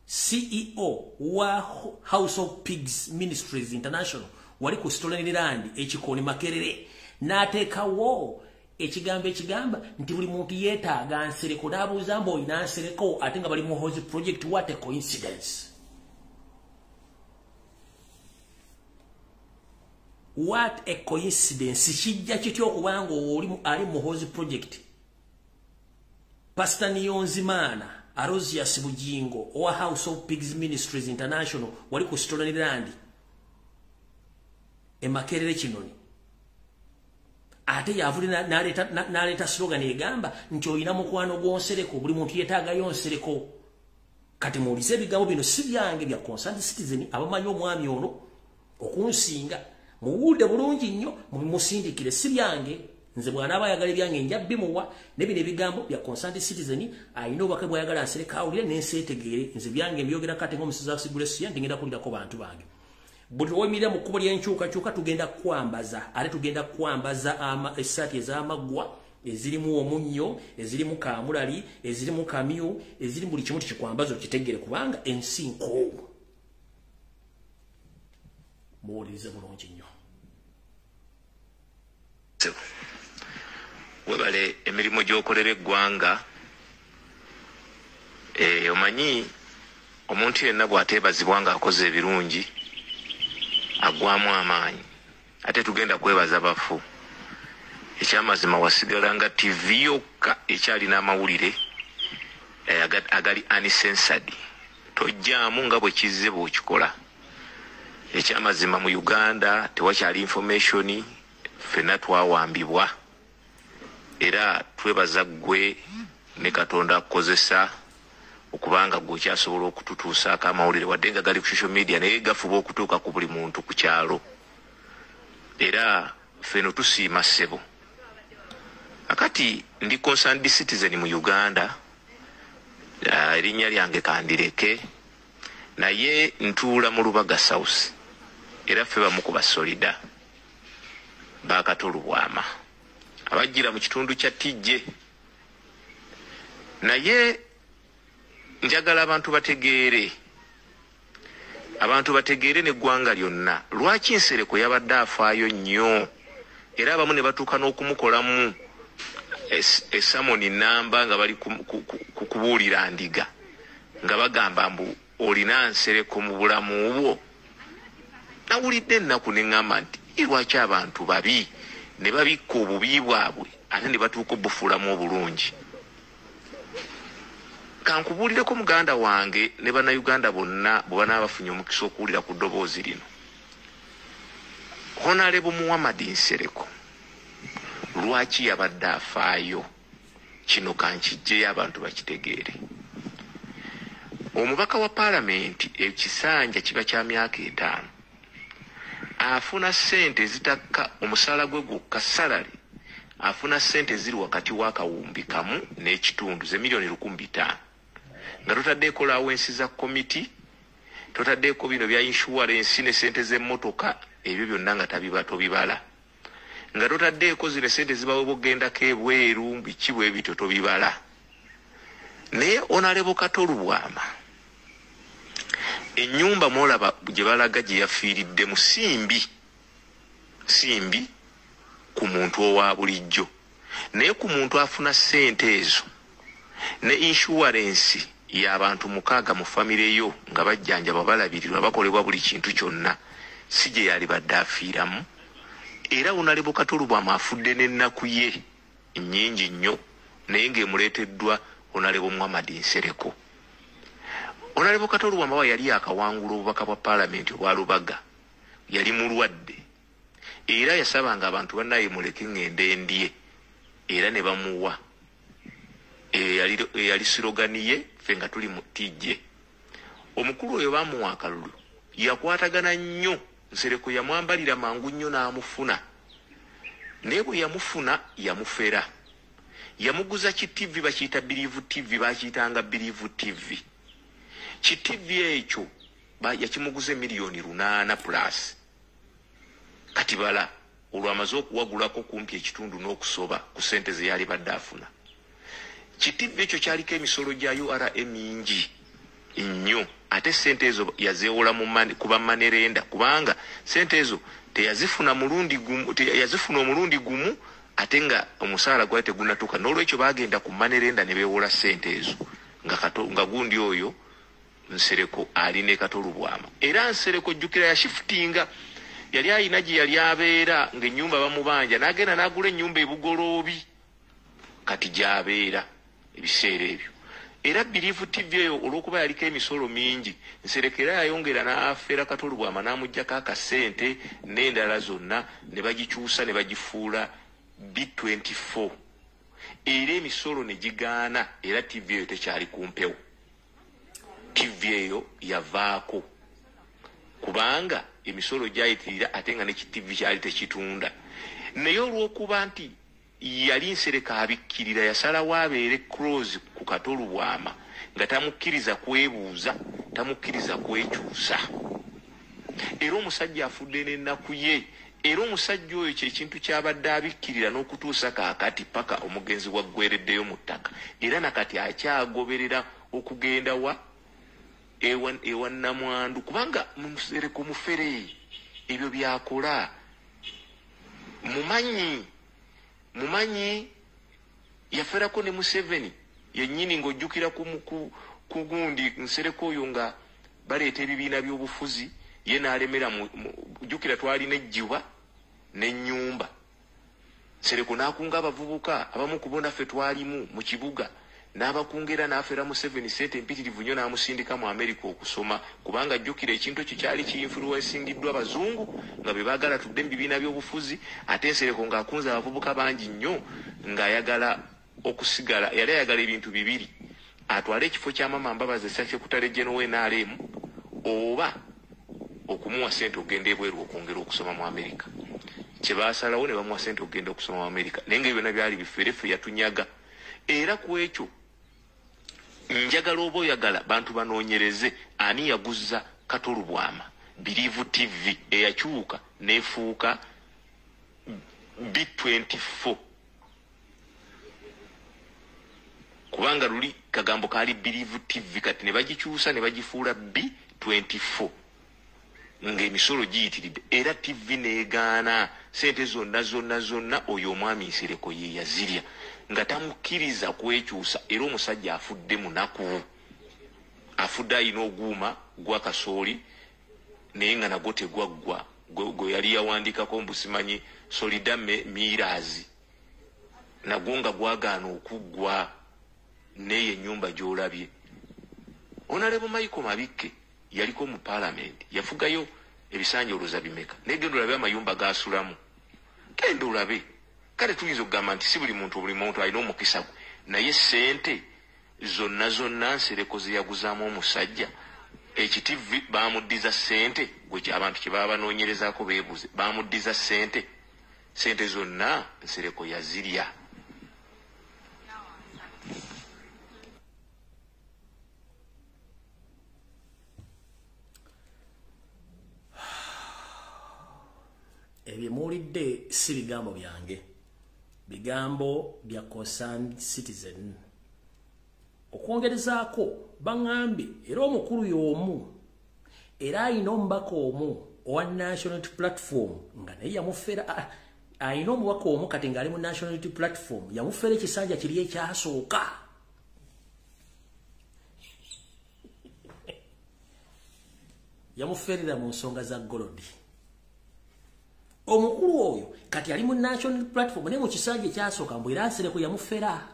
CEO wa House of Pigs Ministries International wali ku Stolenland ekikoni Makerere n'ateekawo ekigamba nti buli muntu yeetaaga Nsereko n'abuuza mbu oyina Nsereko ate nga bali mu hozi project. What a coincidence. What a coincidence. Kijja kityo okubanga ali mu hozi project. Pastor Niyonzimana Arosias Bujingo owa House of Pigs Ministries International wali ku Stolenland Makerere Kinoni. Ate yavulina naleta slogan egamba nti oyina mukwano gw'Nsereko buli muntu yeetaagayo Nsereko. Kati muwulize ebigambo bino si byange bya concerned citizen abamanyi omwami ono okunsinga. Muwulde bulungi nnyo mumusindikire si byange. Nze bwana abayagala ebyange nja bimuwa ne bino ebigambo bya concerned citizen ayina obubaka bw'ayagala Nsereko awulire n'enseetegeere. Nze byange mbyogera kati ng'omusizi asigulesiya nti ngenda kulirako bantu bange. Buli lw'emirira mu kkubo ly'enkyukakyuka tugenda kwambaza ate tugenda kwambaza essaati ez'amaggwa ezirimu omunnyo, ezirimu kaamulali, ezirimu kamyu, ezirimu buli kimu tikikwambaza okiteggere kubanga ensi nkoowu. Muwulirize bulungi nnyo. webale emirimu gy'okolera eggwanga omanyi omuntu yenna bw'ateebazibwa ng'akoze ebirungi aggwamu amaanyi ate tugenda kwebaza bafu ekyamazima wasigala nga TV yokka ekyalina amawulire agali uncensored tojjaamu nga bwe kizze bw'okikola ekyamazima mu Uganda tewakyali information ffenna twawambibwa era twebaza ggwe ne Katonda akukozesa okubanga gwe okyasobola okututuusaako amawulire wadde nga gali ku social media naye gafuba okutuuka ku buli muntu ku kyalo era ffeno tusiima ssebo akati ndi concerned citizen mu Uganda erinnya lyange Kandireke naye ntuula mu Lubaga South era ffe bamu ku basolida bakatolubwama abajjira mu kitundu kya Tijje naye njagala abantu bategeere n'eggwanga lyonna lwaki Nsereko yabadde afaayo nnyo era abamu ne batuuka n'okumukolamu esamoni namba nga bali kubuulira ndiga nga bagamba mbu olina Nsereko mu bulamu bwo. Nawulidde ennaku ne ŋŋamba nti lwaki abantu babi ne babikka obubi bwabwe ate ne batuuka obufuulamu obulungi. Kankubuulireko muganda wange ne bannayuganda bonna bwe banaabafunye omukisa okuwulira ku ddoboozi lino. Honorable Muhammad Nsereko lwaki yabadde afaayo kino kankijjeyo abantu bakitegeere. Omubaka wa Paalamenti ekisanja kiba kya myaka 5 afuna ssente zitakka omusaala gwe gwokka salary afuna ssente ziri wakati w'akawumbi kamu n'ekitundu ze $1,500,000 nga totaddeeko laawensi za komiti totaddeeko bino bya insurance ne ssente z'emmotoka ebyo byonna nga tobibala nga totaddeeko zino ssente zibawe bogendako ebweru biki bwe bityo tobibala. Naye Honorable Katolubwama ennyumba mwolaba gye balaga gye yafiiridde mu simbi ku muntu owa bulijjo naye ku muntu afuna ssente ezo ne insurance y'abantu 6 mu famire yo nga bajjanjaba balabirirwa bakolebwa buli kintu kyonna si gye yali badde afiiramu. Era Honorable Katolubwama afudde n'ennaku ye nnyingi nnyo naye ng'emuleeteddwa Honorable Muhammad Nsereko. Honorable Katolubwama yali akawangula obubaka bwa Paalamenti obwa Lubaga yali mulwadde era yasabanga abantu bannaye muleke ngende ndye era ne bamuwa yali siroganiye ffe nga tuli mu Tijje. Omukulu oyo bamuwa akalulu yakwatagana nnyo Nsereko yamwambalira mangu nnyo n'amufuna naye bwe yamufuna yamufera yamuguza TV bakiyita Believe TV bakiyitanga Believe TV TV ekyo yakimuguza $8,000,000 plus kati bala olwamaze okuwagulako kumpi ekitundu n'okusoba ku ssente ze yali badde afuna. TV ekyo kyaliko emisolo gya URA mingi nnyo ate ssente ezo yazeewola kuba manerenda kubanga ssente ezo yazifuna omulundi gumu ate nga omusaala gwali tegunnatuuka n'olwekyo bagenda ku manerenda ne beewola ssente ezo nga gundi oyo Nsereko ali ne Katolubwama. Era Nsereko jjukira yashifutinga yali ayina gye yali abeera ng'ennyumba bamubanja n'agenda n'agula ennyumba ebugoloobi kati gy'abeera ebiseera ebyo. Era Believe TV eyo olw'okuba yaliko emisolo mingi Nsereko era yayongera n'afeera Katolubwama n'amuggyako akasente n'endala zonna ne bagikyusa ne bagifuula B24 era emisolo ne gigaana era TV eyo tekyali kumpewo. TV eyo yavaako kubanga emisolo gyayitirira ate nga ne TV kyali tekitunda. Naye olw'okuba nti yali Nsereko abikkirira yasalawo abeere close ku Katolubwama nga tamukkiriza kwebuuza tamukkiriza kwekyusa. Era omusajja afudde n'ennaku ye era omusajja oyo kyekintu kyabadde abikkirira n'okutuusa kaakati paka omugenzi waggwereddeyo mu ttaka era nakati akyagoberera okugenda ewa Namwandu kubanga Nsereko mufere ebyo byakola mumanyi mumanyi yaferako ne Museveni yennyini ng'ojjukira ku gundi Nsereko oyo nga baleeta ebibiina by'obufuzi ye n'alemera jjukira twalina ejjuba n'ennyumba Nsereko n'akunga abavubuka abamu ku bo naffe twalimu mu kibuga n'abakungera n'afera Museveni sente empitirivu nnyo n'amusindika mu Amerika okusoma kubanga jjukira ekintu ekyo kyali ki-influencingiddwa abazungu nga be baagala tudde mu bibiina by'obufuzi ate Nsereko ng'akunze abavubuka bangi nnyo ng'ayagala okusigala yali ayagala ebintu bibiri atwale ekifo kya Mama Mbabazi Ssekutale General NRM oba okumuwa sente ogenda ebweru okwongera okusoma mu Amerika kye baasalawo ne bamuwa sente ogenda okusoma mu Amerika naye nga byonna byali bifeerefe yatunyaga era ku ekyo njagala oba oyagala bantu banoonyereze ani yaguza Katolu Bwama Believe TV eyakyuka neefuuka B24 kubanga luli kagambo kaali Believe TV kati ne bagikyusa ne bagifuula B24 ng'emisolo giyitiridde era TV neegaana sente zonna oyo omwami Nsereko ye yazirya nga tamukkiriza kwekyusa era omusajja afudde munaku afudde alina oguuma gwa kasooli naye nga nagwo tegwaggwa gwe yali yawandiikako mbusimanyi solida miirazi nagwo nga gwagaana okuggwa neyo ennyumba gy'olabye Honorable Michael Mabikke yaliko mu parliament yafugayo ebisanjoloza bimeka naye genda olabe amayumba gaasulamu genda olabe kale tuyinza okugamba nti si buli muntu alina omukisa gwe naye sente zonna Nsereko ze yaguzaamu omusajja ekitivi baamuddiza sente gwe abantu kye baba banoonyerezaako beebuze baamuddiza sente zonna Nsereko yazirya ebyo muwulidde si bigambo byange bigambo bya concerned citizen okwongerezaako baŋŋambye era omukulu y'omu era ayina omubaka omu owa National Unity Platform nga naye yamufera ayina omubaka omu kati ng'ali mu National Unity Platform yamufera ekisanja kiri ekyasooka yamuferera mu nsonga za golodi omukulu oyo kati ali mu National Platform naye mu kisanja ekyasooka mbwe era Nsereko yamufera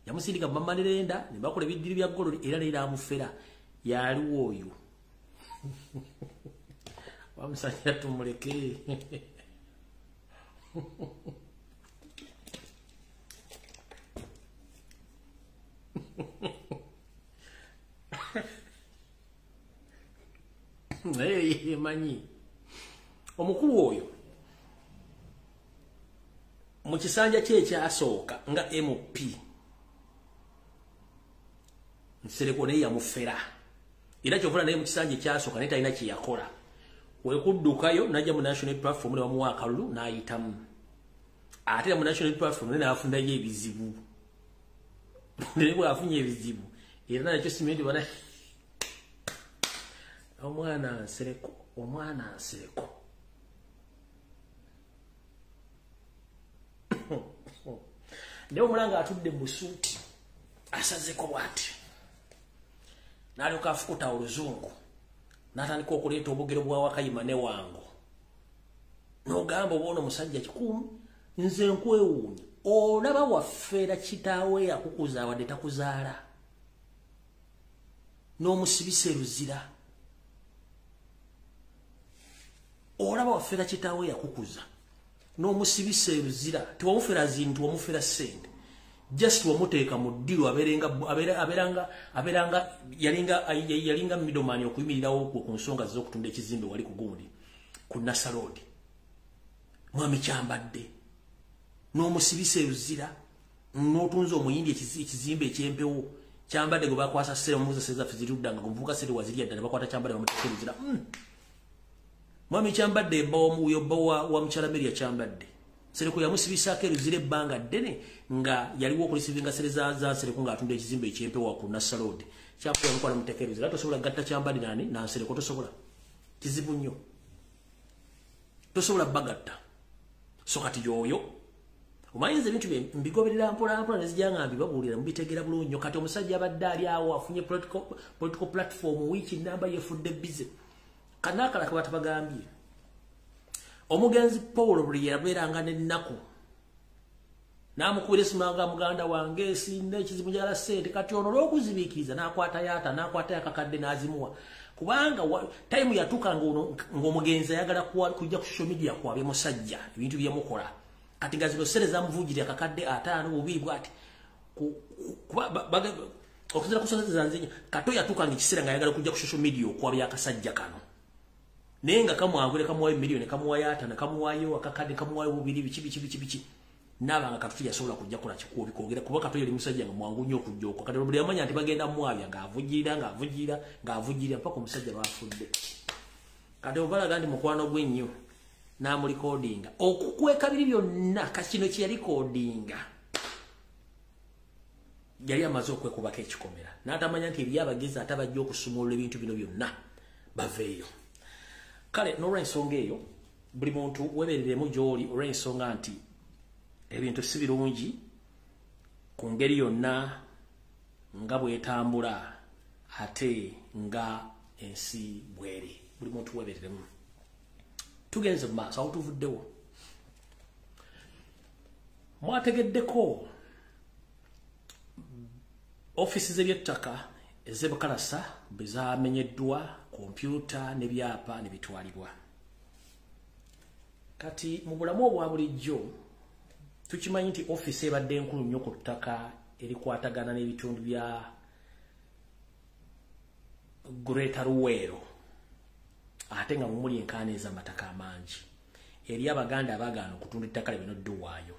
yamusindika mu Mamerenda ne bakola ebiddiri bya golodi era leero amufera yaliwo oyo wamusajja tumuleke naye yemanyi omukulu oyo mu kisanja kye ekyasooka nga MP Nsereko naye yamufera era kyovula naye mu kisanja ekyasooka naye talina kye yakola wekuddukayo najja mu National Platform ne bamuwa akalulu n'ayitamu ate mu National Platform naye n'afundayo ebizibu naye bw'afunye ebizibu era nakyo simenti bana omwana Nsereko Ndewo mulanga atudde mu suuti asazeko bwati n'alyoka afukuta oluzungu n'atandika okuleeta obugero bwa Wakayima ne Wango n'ogamba obwona omusajja kikumi nze nkwewuunya olaba waffeera kitaawe yakukuza wadde takuzaala n'omusibisa eruzira olaba waffeera kitaawe yakukuza n'omusibisa eruzira tewamufera zintu wamufera ssente just wamuteeka mu ddiru aberanga yalinga middleman okuyimirirawo ku nsonga z'okutunda ekizimbe wali ku gundi ku Nasalodi mwami Kyambadde n'omusibisa eruzira n'otunza omuyindi ekizimbe ekyempewo Kyambadde gwe bakwasa ssere omuza sezaffe ziruddanga gumuvuka ssere wazirya ddala bakwata Kyambadde bamuteeka eruzira mwami Kyambadde embawo wa mukyala Meria Kyambadde Nsereko yamusibisaako eruzira ebbanga ddene nga yaliwo okulisivinga sere za Nsereko ng'atunda ekizimbe ekyempewo ku Nasalodi Kyambadde yamukwala muteeka eruzira tosobola gatta Kyambadde nani na Nsereko tosobola kizibu nnyo tosobola bagatta so kati yoyo Omanyize ebintu mbigoberera mpola nezijanga mbibabuulira mubitegera bulungi nnyo kati omusajja abadde ali awo afunye political platform wiki namba yefudde busy kanakala kabata bagambye omugenzi Paul buli yabeeranga n'ennaku namukubira simanga muganda wange sinde ekizibu njala sente kati ono olw'okuzibiikiriza n'akwata yakakadde n'azimuwa kubanga time yatuuka ng'omugenzi ayagala kujja ku social media kwabe musajja ebintu byemukola kati nga zino sere zamuvujirira akakadde 5 bubi bwati okuzira kusonzeza nzinyi kato yatuuka ng'ekiseera ng'ayagala kujja ku social media okwabe akasajja kano naye nga kamwangule kamuwayo miliyoni kamuwayo 5 kamuwayo akakadde kamuwayo bubiri biki nabanga katutu yasobola kujja kola kikubi kwogera kuba kato yali musajja nga mwangu nnyo okujjoko kati buli amanya nti bagenda mwabya ng'avujira mpaka omusajja lwafudde kati obalaga nti mukwano gw'ennyo n'amulikodinga okukweka biri byonna kakino kye yalikodinga yali amaze okwekubako ekikomera n'atamanya nti ebyabagezi ate bajja okusumulula ebintu bino byonna baveeyo kale n'olw'ensonga eyo buli muntu weebereremu gy'oli olw'ensonga nti ebintu si birungi ku ngeri yonna nga bwetambula ate nga ensi bweri buli muntu weebereremu tugenze mu maaso aho tuvuddewo mwategeddeko ofisi z'ebyettaka ez'ebukalasa bwe zamenyeddwa kompyuta n'ebyapa ne bitwalibwa kati mu bulamu obwa bulijjo tukimanyi nti ofisi ebadde enkulu nnyo ku ttaka erikwatagana n'ebitundu bya Greater Luweero ate nga mumuli enkaana ez'amataka amangi eri abaganda abagaana okutunda ettaka libino dduwaayo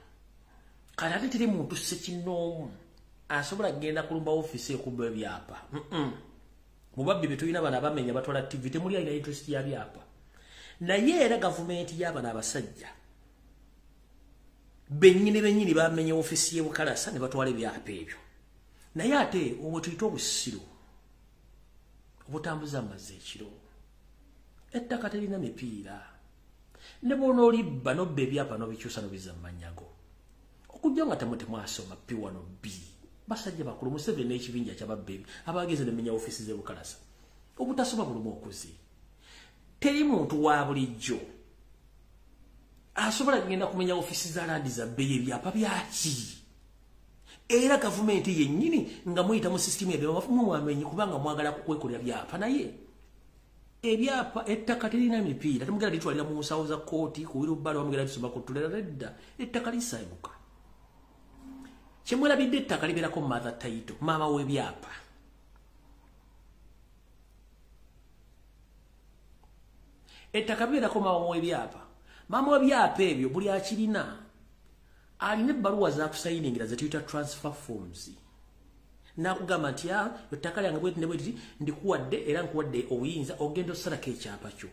kati ate teri muntu ssekinnoomu asobola kugenda kulumba ofisi ekubba ebyapa mu babbi bye tulina bano abamenya batwala TV temuli alina interest ya byapa naye era gavumenti y'abano abasajja bennyini bamenye ofisi y'ebukalasa ne batwala ebyapa ebyo naye ate obwe tuyita obusiru obutambuza amazzi ekiro ettaka terina mipiira ne bw'onoolibba nobba ebyapa n'obikyusa n'obizza mu mannyago okujja nga temwasoma P1 B basajja bakulu Museveni n'ekibinja ky'ababbeebi abageze nemenya ofisi z'ebukalasa obutasoma bulumu okuzi teri muntu wa bulijjo asobola kugenda kumenya ofisi za landi za bbeeyi ebyapa byaki era gavumenti yennyini nga muyita mu sisitimu ebyamafumu mwamenyi kubanga mwagala kukwekolera byapa naye ebyapa ettaka terina mipiira temugenda litwalira mu nsawo za kooti ku wirubbalo bamugenda lisoma kutulera nedda ettaka lisaayibuka kyemwerabidde ettaka libeerako mother title maama w'ebyapa ettaka libeerako maama w'ebyapa maama w'ebyapa ebyo buli akirina alina ebbaluwa zakusayiningira ze tuyita transfer forms nakugamba nti ettaka lyange bwetiti ndikuwadde era nkuwadde obuyinza ogenda osalako ekyapa kyo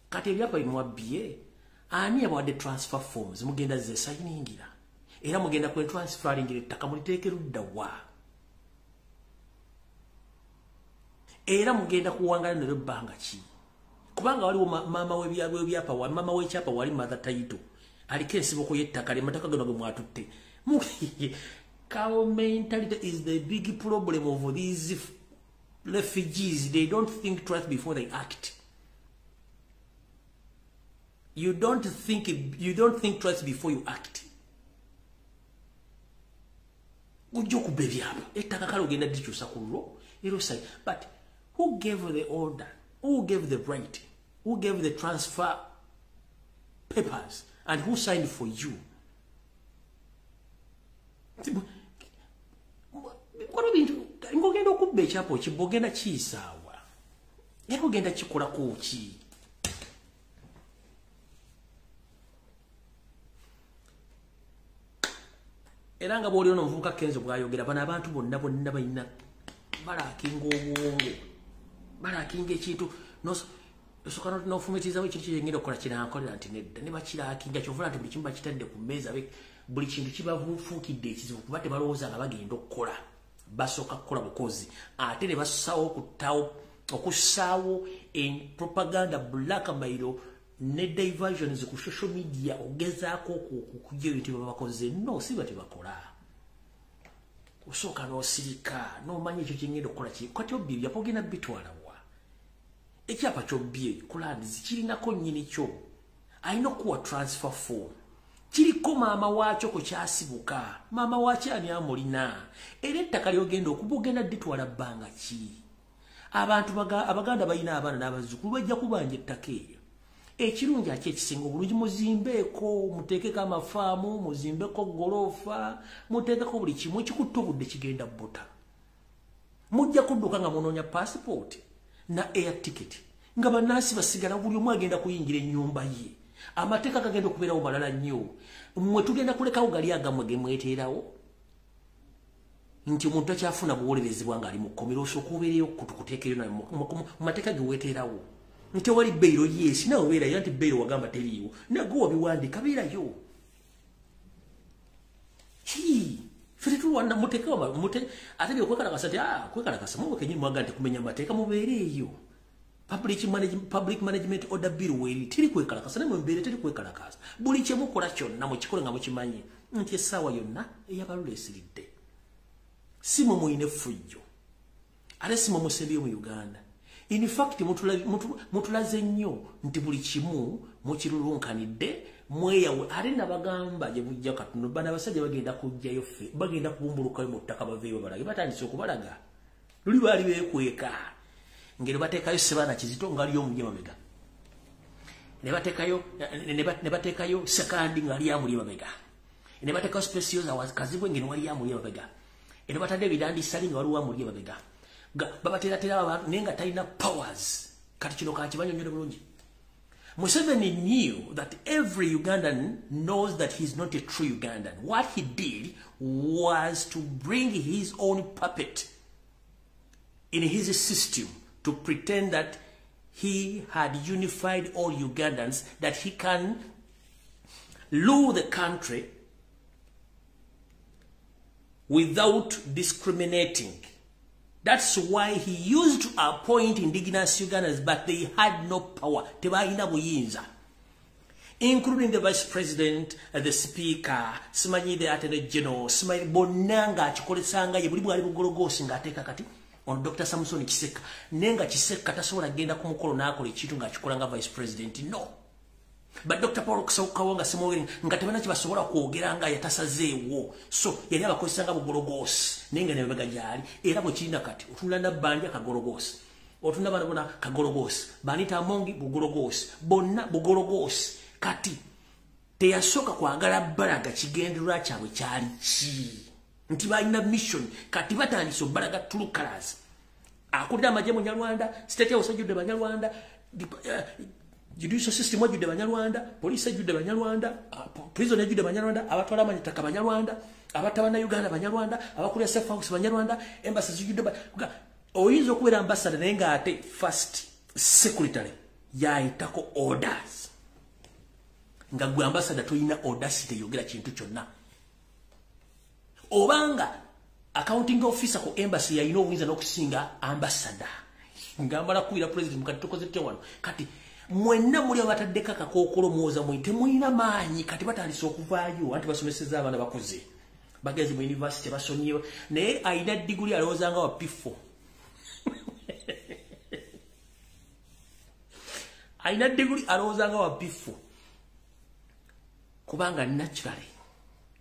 kati ebyapa bimuwabbye ani abawadde transfer forms mugenda zesayiningira era mugenda kwetransferingira ettaka muliteeke ludda wa era mugenda kuwangala nalyo ebbanga ki kubanga waliwo maama w'ebyapa maama w'ekyapa wali mother title aliko ensiboko y'ettaka lyemataka gano ge mwatutte cow mentality is the big problem of these refugees. They don't think twice before they act. You don't think twice before you act. But who gave the order? Who gave the right? Who gave the transfer papers? And who signed for you? Ngogenda okubba ekyapo kibogenda kiisaawa era ogenda kikolako ki era nga bw'oli ono omuvubuka Kenzo bw'ayogera bano abantu bonna balina balaakinga obwongo balaakinga ekintu osooka n'ofumitirizawo ekintu kyengenda okukola kinankolera nti nedda ne bakiraakinga kyovula nti buli kimu bakitadde ku mmeeza buli kintu kibafuukidde ekizibu kuba tebalowooza nga bagenda okukola basooka kukola bukozi ate ne bassaawo okussaawo propaganda blackmail ne diversions ku social media ogezaako okujja ebintu bye bakoze no si bati bakola osooka n'osirika n'omanya ekyo kyengenda okukola ki kati obbye byapogenda bitwala wa ekyapa ky'obbye kulandizi kirinako nnyini kyo alina okuwa transfer form kiriko maama waakyo ku kyasibuka maama waakyo ani amulina era ettaka lyogenda okuba ogenda ditwala bbanga ki abantu abaganda balina abaana n'abazzukulu bajja kubanja ettaka eryo ekirungi aki ekisinga obulungi muzimbeeko muteekeko amafaamu muzimbeko golofa muteekeko buli kimu ekikutta obudde kigenda bota mujja kudduka nga munoonya passport na air ticket nga bannansi basigala buli omu agenda kuyingira ennyumba ye amateeka gagenda okubeerawo malala nnyo mmwe tugenda kulekawo gali agamwe ge mweteerawo nti omuntu akyafuna buwolerezebwa ng'ali mu kkomero osooka obeereyo kutukuteekeyo nayo mu mateeka ge weeteerawo nti wali bbeero yesi nawe obeerayo nti bbeero wagamba teriiwo nagwe wabiwandiika beerayo ffe tetuwana muteekawo ate byokwekalakasa nti kwekalakasa muwe kenyini mwaga nti kumenya amateeka mubeereeyo public management order bill weri tiri kwekalakasa namwe mbeere teri kwekalakasa buli kyemukola kyonna mukikole nga mukimanyi nti essaawa yonna eyabalula esiridde si mwe muyina effujjo ate si mwe musembyeyo mu Uganda. In fact, mutulaze nnyo nti buli kimu mukirulunkanidde mweyawe ate nabagamba gye bujja katuno bana basajja bagenda kujjayo ffe bagenda kubumbulukayo mu ttaka baveeyo balage batandise okubalaga luli baali beekweka ngero bateekayo Sebaana Kizito ngali omulye mabega ne bateekayo Sekandi ngali amulye mabega ne bateekayo Specioza Kazibwe ngeno wali amulye mabega ne batadde ebidandisa nga waliwo amulye mabega babateeratera abantu naye nga talina powers kati kino kakibanyonyole bulungi. Museveni knew that every Ugandan knows that he's not a true Ugandan. What he did was to bring his own puppet in his system to pretend that he had unified all Ugandans, that he can rule the country without discriminating. That's why he used to appoint indigenous Ugandans, but they had no power. Including the vice president, the speaker, Simanyi the attorney general, Simanyi Bonanga, Chikolesanga, Yabuli Bugologosi, Ngateka Kati, on Dr. Samson Chiseka, Nenga Chiseka, Tasona Genda Kumukolo Nakoli, Chitunga, Chikolanga vice president. No. But Dr. Paul Kawanga Simogin, Ngatamana Chibasora, Geranga, Yatasaze, so you never question about Gorogos, Ninga never Gajari, Erabo China Cat, Tulanda Banja Kagorogos, or Tunabana Kagorogos, Banita Mongi Bugorogos, Bona Bugorogos, Kati, Teasoka Kwagara Baraga, Chigen Racha, which are chi. Ntiba in a mission, Katibatani, so Baraga Tulukaras. Akuda Majamo Nyarwanda, State of Soju de Banyarwanda, judicial system wajudde Banyarwanda, police judde Banyarwanda, prison judde Banyarwanda, abatwala amanyitaka Banyarwanda, abatabana Uganda Banyarwanda, abakulira safe house Banyarwanda, embassy judde oyinza okubeera ambassador naye nga ate first secretary yayitako orders nga gwe ambassador toyina audacity yogera kintu kyonna obanga accounting officer ku embassy yayina obuyinza n'okusinga ambassador ngambala kuira president kati tukoze wano kati mwenna muli abataddeka kakookolo muwoza mwite mulina maanyi kati batandise okuvaayo anti basomeseza abaana bakuze bagezi mu university basomye naye ayina diguli alowooza nga wa P4 ayina diguli alowooza nga wa P4 kubanga naturally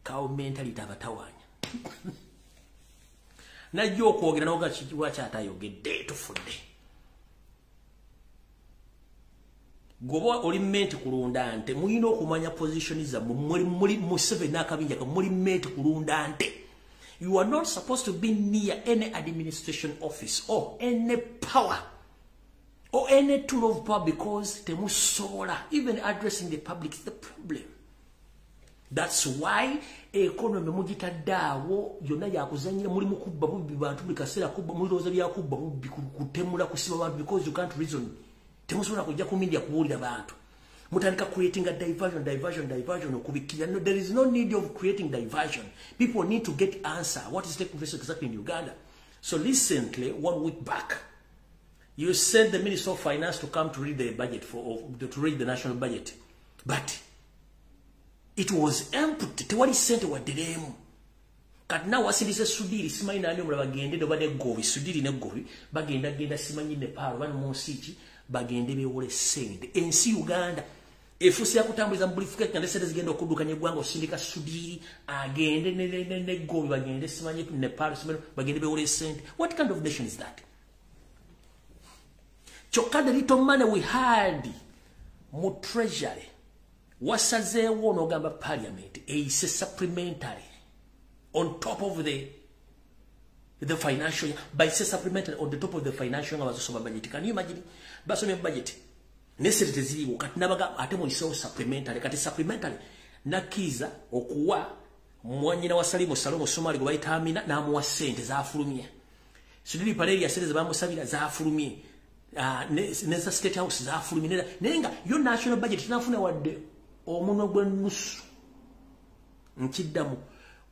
kawo mentality abatawaanya najja okwogera n'oga kikiwa kyatayogedde tufudde goba oli menti kulunda nte muyina okumanya position za muri Museveni n'akabinja ka muri menti kulunda nte. You are not supposed to be near any administration office or any power or any tool of power because temusobola even addressing the public is the problem. That's why economy mugitaddawo yonna yakuzanyira muri mukubba bubbi bantu buli kaseera kubba mulowooza byakubba bubbi kutemula kusiba abantu because you can't reason. Temusobola kujja ku media kubuulira bantu mutandika creating a diversion okubikira. No, there is no need of creating diversion. People need to get answer what is taking place exactly in Uganda. So recently, 1 week back, You send the Minister of Finance to come to read the budget to read the national budget. But it was empty. Tewali sente wadiremu. Kati na wasilise Sudiri simanyi nani omulala bagende dobade govi Sudiri ne govi bagenda simanyi Nepal bano monsiki bagende bewole sente. Ensi Uganda efusi ya kutambuliza mbulifuke kandi sente zigenda okudukanya eggwanga osindika Sudiri agende ne govi bagende simanyi Nepal simanyi bagende bewole sente. What kind of nation is that? Chokka the little money we had mu treasury wasazeewo n'ogamba parliament eyise supplementary on top of the financial by say supplementary on the top of the financial abazosoma budget. Can you imagine basome budget nesete ziriwo kati nabaga ate mu supplementary kati supplementary nakiza okuwa mwanyina wa Salomo Somali gwe bayita Amina n'amuwa sente zaafulumye Sudiri Paleri ya sente zabamusabira zaafulumye neza State House zaafulumye nenga yo national budget tunafuna wadde omunwe gwenusu nkiddamu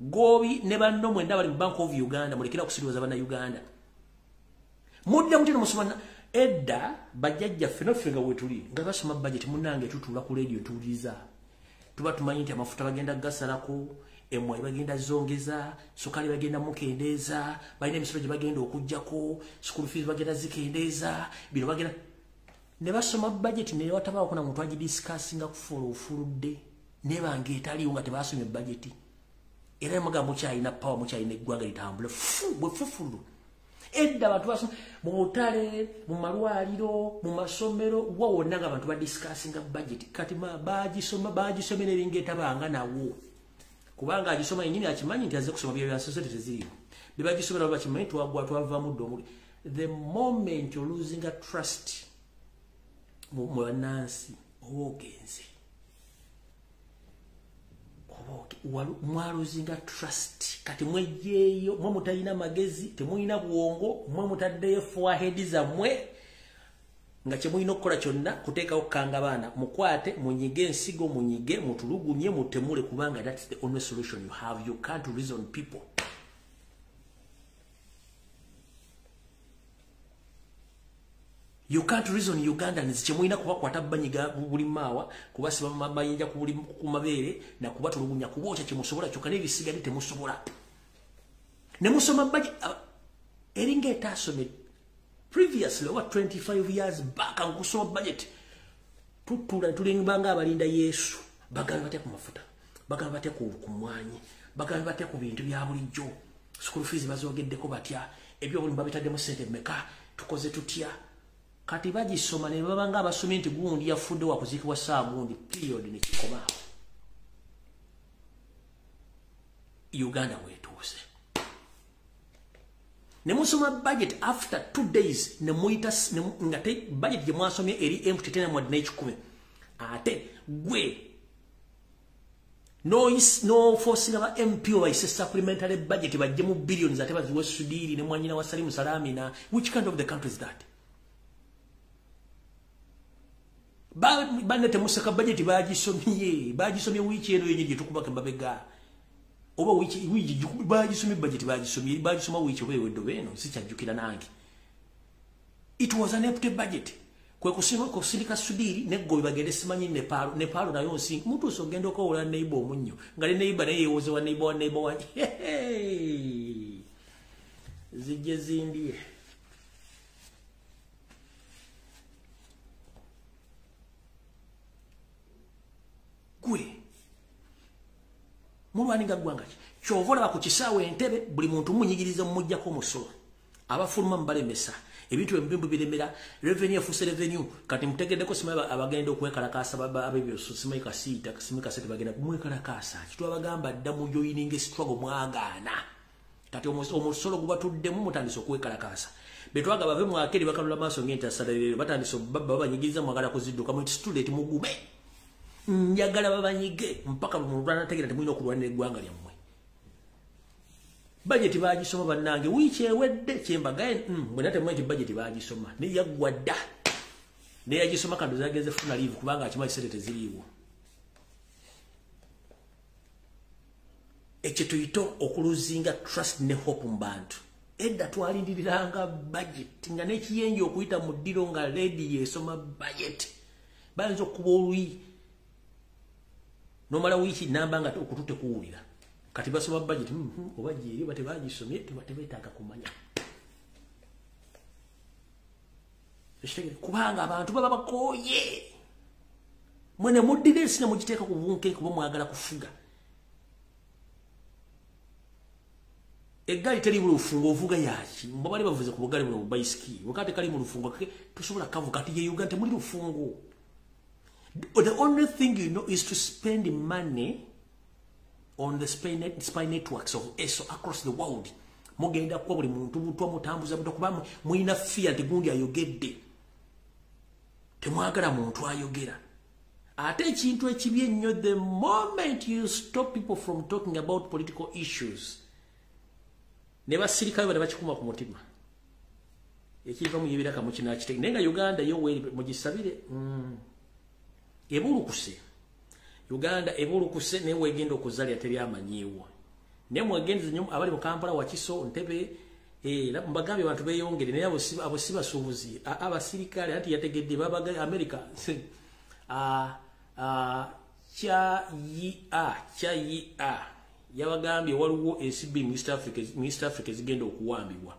gobi ne banno mwenda bali mu Bank of Uganda mulekera kusiriwaza bana Uganda mudde mutino musomana edda bajjajja fenofenga wetuli nga basoma budget munange tutula ku radio tuliza tuba tumanyi nti amafuta bagenda gasalako emwe bagenda zongeza sukali bagenda mukendeeza balina emisolo gye bagenda okujjako school fees bagenda zikendeeza bino bagenda ne basoma budget ne watabaako na muntu agidiscussinga kufuula ofuludde ne bange etaliyo nga tebasomye budget era magambo kyalina power mukyalina eggwanga litambule bwefufulu edda abantu basoma mu butale mu malwaliro mu masomero wawonna nga abantu badiscussinga budget kati bagisome nebingeetabanga nawo kubanga agisoma yenyini akimanyi nti azze kusoma bya society teziriwo bebagisomera baba kimanyi twava muddo omuli. The moment you're losing a trust mu bannansi owogenze mwaluzinga trust kati mwejeyo mwe mutalina magezi temulina buwongo mwe mutaddeyo forehead zammwe nga kyemulina okukola kyonna kuteekawo kukanga baana mukwate munyige ensigo munyige mutulugumye mutemule kubanga that's the only solution you have. You can't reason people. You can't reason Ugandans kyemulina kubakwata banyiga buli maawa kubasiba mamayinja ku mabere na kubatulugunya kubocha kyemusobola kyokka n'ebisigadde temusobola ne musoma budget eringa etasome previously over 25 years back ankusoma budget tutula tulingibanga abalinda Yesu bagamba batya ku mafuta bagamba batya ku kumwanyi bagamba batya ku bintu bya bulijjo school fees bazogeddeko batya ebyo buli mbabitaddemu sente meka tukoze tutya kati bagisoma ne babanga abasomye nti gundi yafudde wakuzikibwa saa gundi period ne kikomawo Uganda wetuuse ne musoma budget after 2 days ne muita ngate budget gye mwasomye eri empty tena mu adina 10 ate gwe no forcing aba MP wa ise supplementary budget bajje mu billions ate baziwe Sudiri ne mwanyina wa Salimu Salamina. Which kind of the country is that? Bande temusaka budget bagisomye wiki eno yenye tukubaka mbabega oba wiki bagisomye budget bagisoma wiki wewe beno sikyajjukira nange. It was an empty budget kwe kusindika Sudiri ne gobi bagende simanyi Nepal nayo nsi muntu sogenda ko ola neighbor omunyo ngale neighbor naye yewoze wa neighbor wa zijje zindie gwe mulwaninga gwanga kyovola bakukisawe entebe buli muntu munyigiriza mujjako musolo abafuluma mbalemesa ebintu ebimbu biremera revenue fuse revenue kati mutegeddeko sima abagenda okwekalakasa abebyo simaika sita bagenda kumwekalakasa kitu abagamba ddamu joining struggle mwagaana kati omusolo gubatuddemu mutandise okwekalakasa betwaga bave mwakeri bakalula maaso ngenta salary batandise baba banyigiriza mwagala kuzidduka mu student mugume njagala babanyige mpaka mu Rwanda tegera temulina okulwanira eggwanga lyammwe. Budget bagisoma bannange wiki ewedde kyembagaye bwena temmanyi budget bagisoma ne yaggwadda ne yagisoma kandu zageze funa leave kubanga akimanyi sente teziriiwo. Ekyo tuyita okuluzinga trust ne hope mu bantu edda twalindiriranga budget nga nekiyenje okuyita mu ddiro nga lady yesoma budget bayinza okuba oluyi nomala wiiki namba nga okutute kuwulira kati basoma budget oba gyeri batebagisomye tebeetaaga kumanya kubanga abantu baba bakooye mwene muddira ensi ne mugiteeka ku bunke kuba mwagala kufuga eggali teri mu lufungo ovuga yaki mbabali bavuze ku bugali buno bubayisikiri wakati kali mu lufungo tusobola kavu kati ye Uganda temuli lufungo. The only thing you know is to spend money on the spy networks of ESO across the world. Mugenda kwa buli muntu mutwa mutambuza buto kuba muina fear tegundi ayogedde temwagala muntu ayogera ate ekintu ekibi ennyo the moment you stop people from talking about political issues ne basirikale bali bakikuma ku mutima ekiva mu yibira kamu kinakitege nenga Uganda yo weri mugisabire ebulukuse Uganda ebulukuse ne wegenda okuzalya teri amanyiwa ne mwagenze nnyo abali mu Kampala wakiso Ntebe mbagambye abantu beyongere naye abo sibasuubuzi abasirikale anti yategedde babaga America kya yabagambye waliwo ECB mu East Africa zigenda okuwambibwa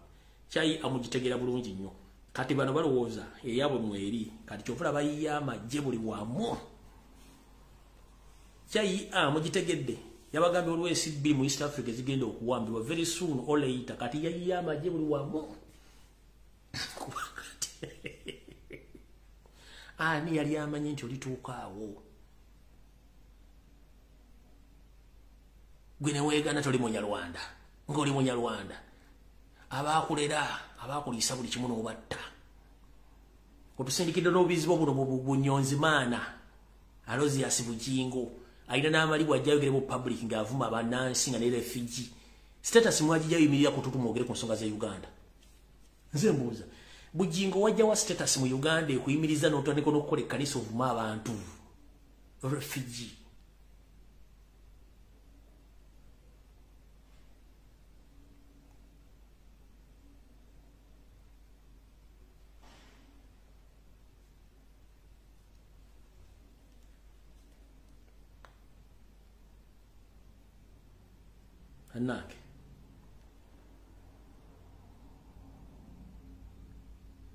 kyayi amugitegera bulungi nnyo kati bano balowooza eyabwe mweri kati kyovula bayiya amagye buli wamu kyayi amugitegedde yabagambye waliwo ECB mu East Africa zigenda okuwambibwa very soon or later kati yayiya amagye buli wamu ani yali amanyi nti olituukaawo gwe ne weegana toli munyarwanda ng'oli munyarwanda abakulera abakuliisa buli kimu n'obatta otusindikidde n'obuzibu buno mu bunyonzimaana Alozias Bujingo alina n'amalibwa ajjayogere mu public ng'avuma abannansi nga ne refugee status mwagijja yimirira kututu mwogere ku nsonga za Uganda nze mbuuza Bujingo wajja wa status mu Uganda ekuyimiriza n'otandika n'okukola ekkanisa ovuma abantu refugee Anake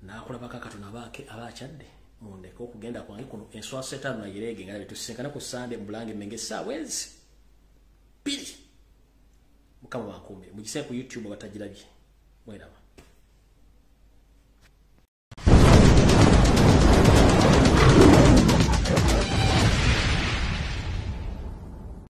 nakola bakakatona bake abakyadde mundeko okugenda kwange kuno enswa setano na yirege nga tusinkana ku Sunday mbulange menge sawezi pili mukama bakumbe mugise ku YouTube batajirabye mwera